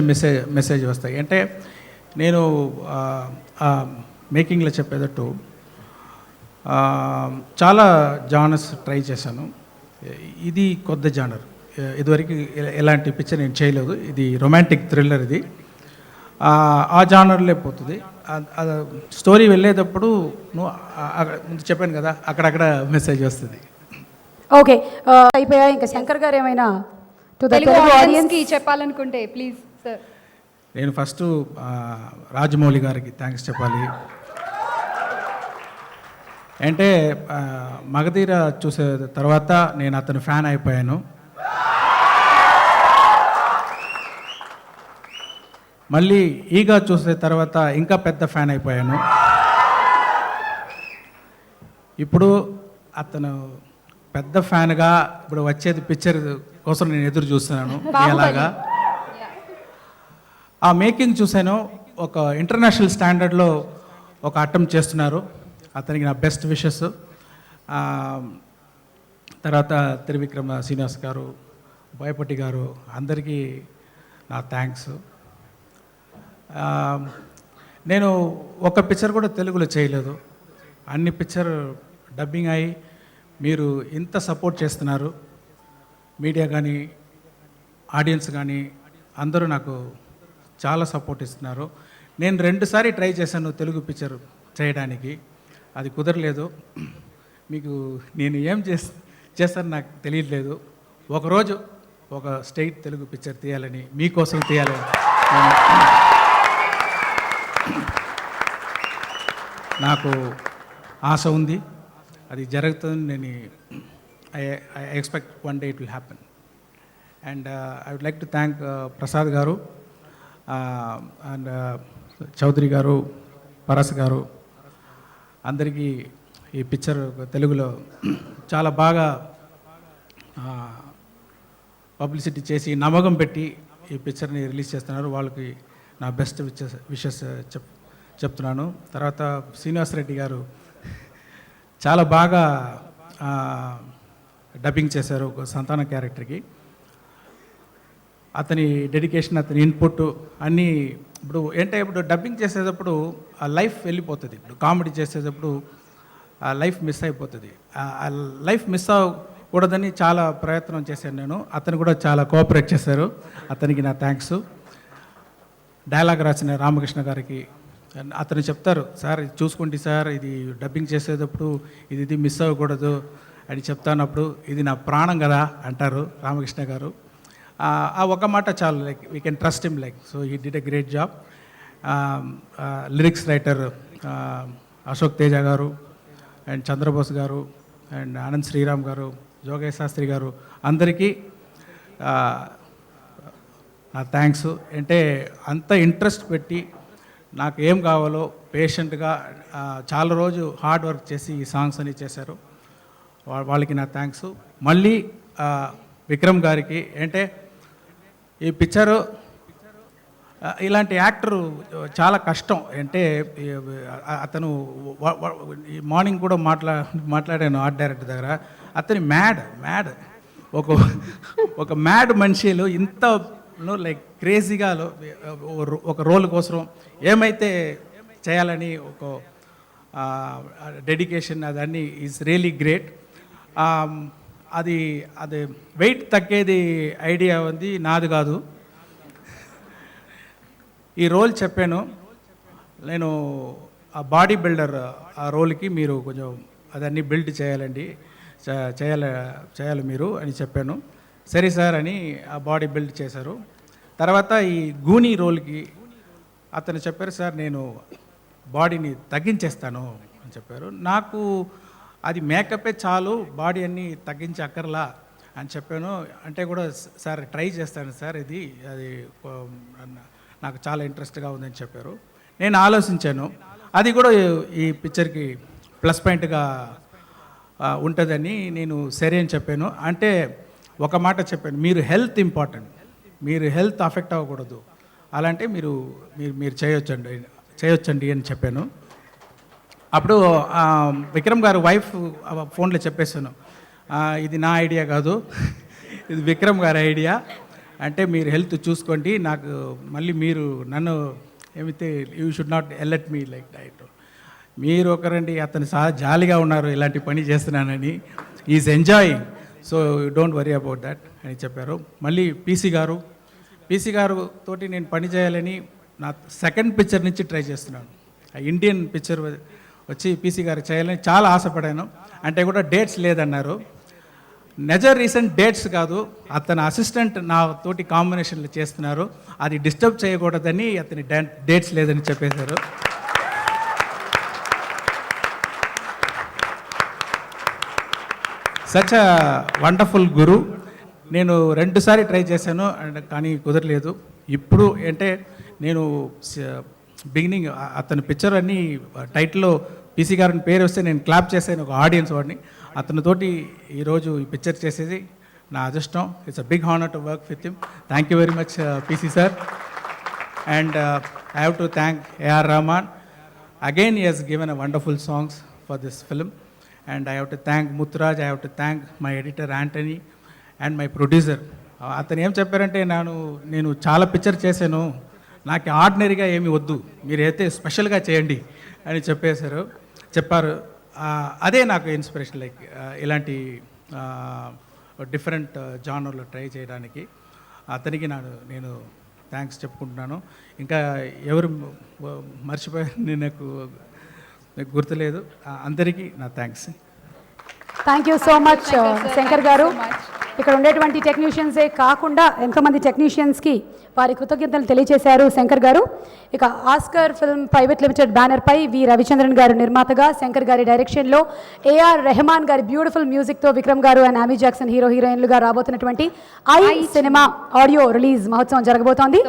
మెసేజ్ వస్తాయి. అంటే నేను మేకింగ్లో చెప్పేటట్టు చాలా జానర్స్ ట్రై చేశాను. ఇది కొత్త జానర్, ఇదివరకు ఎలాంటి పిక్చర్ నేను చేయలేదు. ఇది రొమాంటిక్ థ్రిల్లర్. ఇది ఆ జానర్లే పోతుంది. స్టోరీ వెళ్ళేటప్పుడు ముందు చెప్పాను కదా, అక్కడక్కడ మెసేజ్ వస్తుంది. ఓకే, అయిపోయా. ఇంకా శంకర్ గారు ఏమైనా తెలుగు ఆడియన్స్కి చెప్పాలనుకుంటే ప్లీజ్ సార్. నేను ఫస్ట్ రాజమౌళి గారికి థ్యాంక్స్ చెప్పాలి. అంటే మగధీర చూసే తర్వాత నేను అతని ఫ్యాన్ అయిపోయాను. మళ్ళీ ఈగా చూసే తర్వాత ఇంకా పెద్ద ఫ్యాన్ అయిపోయాను. ఇప్పుడు అతను పెద్ద ఫ్యాన్గా ఇప్పుడు వచ్చేది పిక్చర్ కోసం నేను ఎదురు చూస్తున్నాను. ఎలాగా ఆ మేకింగ్ చూశాను. ఒక ఇంటర్నేషనల్ స్టాండర్డ్లో ఒక అటెంప్ట్ చేస్తున్నారు. అతనికి నా బెస్ట్ విషెస్. తర్వాత త్రివిక్రమ శ్రీనివాస్ గారు, బోయపట్టి గారు, అందరికీ నా థ్యాంక్స్. నేను ఒక పిక్చర్ కూడా తెలుగులో చేయలేదు. అన్ని పిక్చర్ డబ్బింగ్ అయ్యి మీరు ఇంత సపోర్ట్ చేస్తున్నారు. మీడియా కానీ ఆడియన్స్ కానీ అందరూ నాకు చాలా సపోర్ట్ ఇస్తున్నారు. నేను 2 సార్లు ట్రై చేశాను తెలుగు పిక్చర్ చేయడానికి, అది కుదరలేదు. మీకు నేను ఏం చేస్తాను నాకు తెలియట్లేదు. ఒకరోజు ఒక స్టేట్ తెలుగు పిక్చర్ తీయాలని, మీకోసం తీయాలని నాకు ఆశ ఉంది. అది జరుగుతుంది. నేను I expect one day it will happen. And I would like to thank Prasad garu and Chowdary గారు, పరస్ గారు, అందరికీ ఈ పిక్చర్ తెలుగులో చాలా బాగా పబ్లిసిటీ చేసి నమ్మకం పెట్టి ఈ పిక్చర్ని రిలీజ్ చేస్తున్నారు. వాళ్ళకి నా బెస్ట్ విషెస్ చెప్తున్నాను. తర్వాత శ్రీనివాస్ రెడ్డి గారు చాలా బాగా డబ్బింగ్ చేశారు ఒక సంతాన క్యారెక్టర్కి. అతని డెడికేషన్, అతని ఇన్పుట్ అన్నీ ఇప్పుడు ఇప్పుడు డబ్బింగ్ చేసేటప్పుడు ఆ లైఫ్ వెళ్ళిపోతుంది. ఇప్పుడు కామెడీ చేసేటప్పుడు ఆ లైఫ్ మిస్ అయిపోతుంది. ఆ లైఫ్ మిస్ అవ్వకూడదని చాలా ప్రయత్నం చేశాను నేను. అతను కూడా చాలా కోఆపరేట్ చేశారు. అతనికి నా థ్యాంక్స్. డైలాగ్ రాసిన రామకృష్ణ గారికి అతను చెప్తారు, సార్ ఇది చూసుకోండి సార్, ఇది డబ్బింగ్ చేసేటప్పుడు ఇది మిస్ అవ్వకూడదు అని చెప్తానప్పుడు ఇది నా ప్రాణం కదా అంటారు రామకృష్ణ గారు. ఆ ఒక మాట చాలు, like we can trust him, like so he did a great job. Lyrics writer Ashok Teja గారు అండ్ చంద్రబోస్ గారు అండ్ ఆనంద్ శ్రీరామ్ గారు, జోగయ్య శాస్త్రి గారు, అందరికీ నా థ్యాంక్స్. అంటే అంత ఇంట్రెస్ట్ పెట్టి నాకు ఏం కావాలో పేషెంట్గా చాలా రోజు హార్డ్ వర్క్ చేసి ఈ సాంగ్స్ అని చేశారు. వాళ్ళకి నా థ్యాంక్స్. మళ్ళీ విక్రమ్ గారికి అంటే ఈ పిక్చరు ఇలాంటి యాక్టరు చాలా కష్టం. అంటే అతను మార్నింగ్ కూడా మాట్లాడాను ఆర్ట్ డైరెక్టర్ దగ్గర. అతని మ్యాడ్ ఒక మ్యాడ్ మనిషిలో ఇంత లైక్ క్రేజీగా ఒక రోల్ కోసం ఏమైతే చేయాలని ఒక డెడికేషన్ అదన్నీ ఈజ్ రియలీ గ్రేట్. అది వెయిట్ తగ్గేది ఐడియా ఉంది, నాది కాదు. ఈ రోల్ చెప్పాను నేను, ఆ బాడీ బిల్డర్ ఆ రోల్కి మీరు కొంచెం అదన్నీ బిల్డ్ చేయాలండి, చేయాలి మీరు అని చెప్పాను. సరే సార్ అని ఆ బాడీ బిల్డ్ చేశారు. తర్వాత ఈ గూనీ రోల్కి అతను చెప్పారు, సార్ నేను బాడీని తగ్గించేస్తాను అని చెప్పారు. నాకు అది మేకపే చాలు, బాడీ అన్నీ తగ్గించి అక్కర్లా అని చెప్పాను. అంటే కూడా సార్ ట్రై చేస్తాను సార్, అది నాకు చాలా ఇంట్రెస్ట్గా ఉందని చెప్పారు. నేను ఆలోచించాను, అది కూడా ఈ పిక్చర్కి ప్లస్ పాయింట్గా ఉంటుందని నేను సరే అని చెప్పాను. అంటే ఒక మాట చెప్పాను, మీరు హెల్త్ ఇంపార్టెంట్, మీరు హెల్త్ అఫెక్ట్ అవ్వకూడదు, అలాంటి మీరు చేయొచ్చండి అని చెప్పాను. అప్పుడు విక్రమ్ గారు వైఫ్ ఫోన్లో చెప్పేశాను, ఇది నా ఐడియా కాదు, ఇది విక్రమ్ గారి ఐడియా. అంటే మీరు హెల్త్ చూసుకోండి, నాకు మళ్ళీ మీరు నన్ను ఏమైతే you should not elite me like diet. మీరు ఒకరండి, అతను జాలీగా ఉన్నారు ఇలాంటి పని చేస్తున్నానని, is enjoying, so don't worry about that అని చెప్పారు. మళ్ళీ పీసీ గారు తోటి నేను పని చేయాలని నా సెకండ్ పిక్చర్ నుంచి ట్రై చేస్తున్నాను. ఆ ఇండియన్ పిక్చర్ వచ్చి పీసీ గారు చేయాలని చాలా ఆశపడాను. అంటే కూడా డేట్స్ లేదన్నారు. రీసెంట్ డేట్స్ కాదు, అతని అసిస్టెంట్ నా తోటి కాంబినేషన్లు చేస్తున్నారు, అది డిస్టర్బ్ చేయకూడదని అతని డేట్స్ లేదని చెప్పేశారు. సచ్ అ వండర్ఫుల్ గురు. నేను 2 సార్లు ట్రై చేశాను కానీ కుదరలేదు. ఇప్పుడు అంటే నేను బిగినింగ్ అతని పిక్చర్ అన్ని టైటిల్లో పీసీ గారిని పేరు వస్తే నేను క్లాప్ చేశాను ఒక ఆడియన్స్ వాడిని. అతనితోటి ఈరోజు ఈ పిక్చర్ చేసేది నా అదృష్టం. It's a big honour to work with him. Thank you very much PC sir. And I have to thank A.R. Rahman. Again, he has given a wonderful songs for this film. And I have to thank Mutraj, I have to thank my editor Anthony and my producer. అతను ఏం చెప్పారంటే నేను చాలా picture చేశాను, నాకు ఆర్డినరీగా ఏమి వద్దు, మీరైతే స్పెషల్గా చేయండి అని చెప్పారు. అదే నాకు ఇన్స్పిరేషన్, లైక్ ఇలాంటి డిఫరెంట్ జానర్లో ట్రై చేయడానికి అతనికి నేను థ్యాంక్స్ చెప్పుకుంటున్నాను. ఇంకా ఎవరు మర్చిపోయారు నాకు గుర్తులేదు. అందరికీ నా thanks. Thank you so much Shankar గారు. ఇక్కడ ఉండేటువంటి టెక్నీషియన్సే కాకుండా ఎంతోమంది టెక్నీషియన్స్కి వారి కృతజ్ఞతలు తెలియజేశారు శంకర్ గారు. ఇక ఆస్కర్ ఫిల్మ్ ప్రైవేట్ లిమిటెడ్ బ్యానర్పై వి రవిచంద్రన్ గారు నిర్మాతగా, శంకర్ గారి డైరెక్షన్లో ఏఆర్ రెహమాన్ గారి beautiful మ్యూజిక్తో Vikram garu and ఆమీ Jackson హీరోయిన్లుగా రాబోతున్నటువంటి ఐ సినిమా ఆడియో రిలీజ్ మహోత్సవం జరగబోతోంది.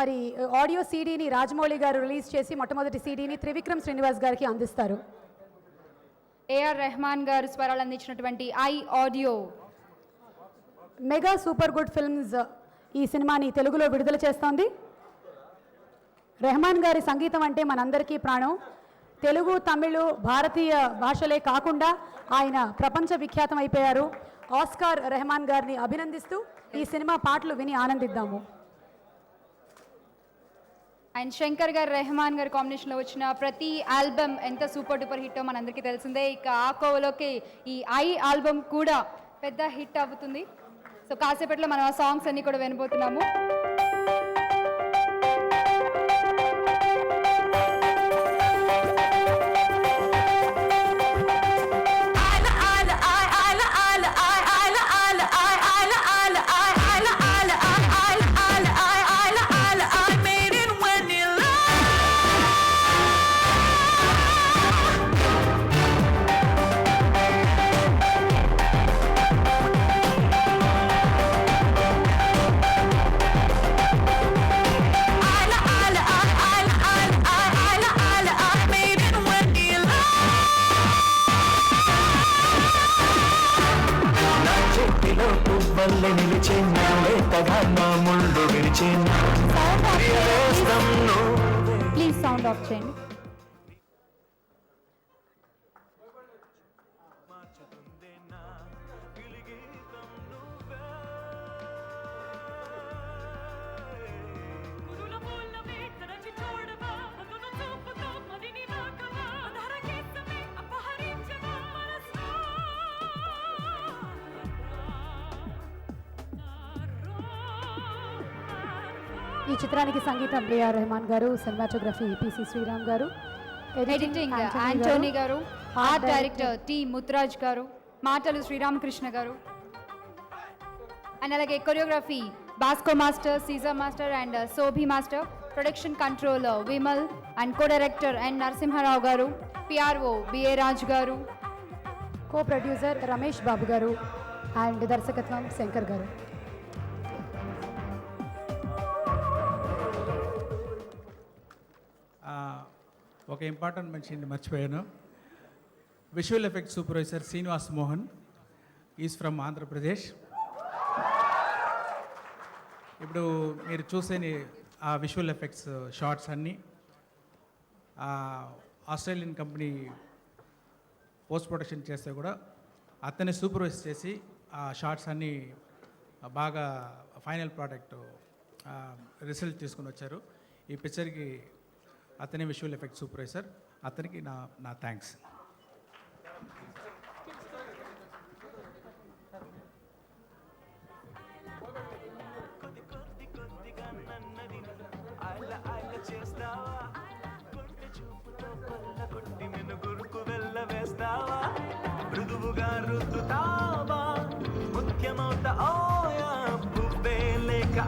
మరి ఆడియో సీడీని రాజమౌళి గారు రిలీజ్ చేసి మొట్టమొదటి సీడీని త్రివిక్రమ్ శ్రీనివాస్ గారికి అందిస్తారు. ఏఆర్ రెహమాన్ గారు స్వరాలు అందించినటువంటి I audio mega super good films ఈ సినిమాని తెలుగులో విడుదల చేస్తోంది. రెహమాన్ గారి సంగీతం అంటే మనందరికీ ప్రాణం. తెలుగు, తమిళ, భారతీయ భాషలే కాకుండా ఆయన ప్రపంచ విఖ్యాతం అయిపోయారు. ఆస్కార్ రెహమాన్ గారిని అభినందిస్తూ ఈ సినిమా పాటలు విని ఆనందిద్దాము. అండ్ శంకర్ గారు, రెహమాన్ గారి కాంబినేషన్లో వచ్చిన ప్రతి ఆల్బమ్ ఎంత సూపర్ డూపర్ హిట్టో మనందరికీ తెలిసిందే. ఇక ఆ కోవలోకి ఈ ఐ ఆల్బమ్ కూడా పెద్ద హిట్ అవుతుంది. సో కాసేపట్లో మనం ఆ సాంగ్స్ అన్ని కూడా వినబోతున్నాము. ప్లీజ్ సౌండ్ ఆఫ్ చేయండి. ఈ చిత్రానికి సంగీతం ఏఆర్ రెహమాన్ గారు, cinematography PC Sreeram garu, editing Antony garu, art director T Muthuraj garu, మాటలు శ్రీరామకృష్ణ గారు, అండ్ అలాగే choreography Bosco master, Caesar master and Shobi master, production control Vimal and co director N Narasimharao garu, PRO BA Raj గారు, కో ప్రొడ్యూసర్ రమేష్ బాబు గారు అండ్ దర్శకత్వం శంకర్ గారు. ఒక ఇంపార్టెంట్ మెన్షన్ మర్చిపోయాను. Visual effect supervisor Srinivas Mohan is from Andhra Pradesh. ఇప్పుడు మీరు చూసే ఆ విజువల్ ఎఫెక్ట్స్ షార్ట్స్ అన్నీ ఆస్ట్రేలియన్ కంపెనీ పోస్ట్ ప్రొడక్షన్ చేస్తే కూడా అతన్ని సూపర్వైజ్ చేసి ఆ షార్ట్స్ అన్నీ బాగా ఫైనల్ ప్రోడక్ట్ రిజల్ట్ తీసుకుని వచ్చారు. ఈ పిక్చర్కి అతనే విజువల్ ఎఫెక్ట్ సూపర్వైజర్, అతనికి నా థ్యాంక్స్. మృదువుగా రుద్దుతావా ముఖ్యమవుతా ఓయా పువ్వే లేక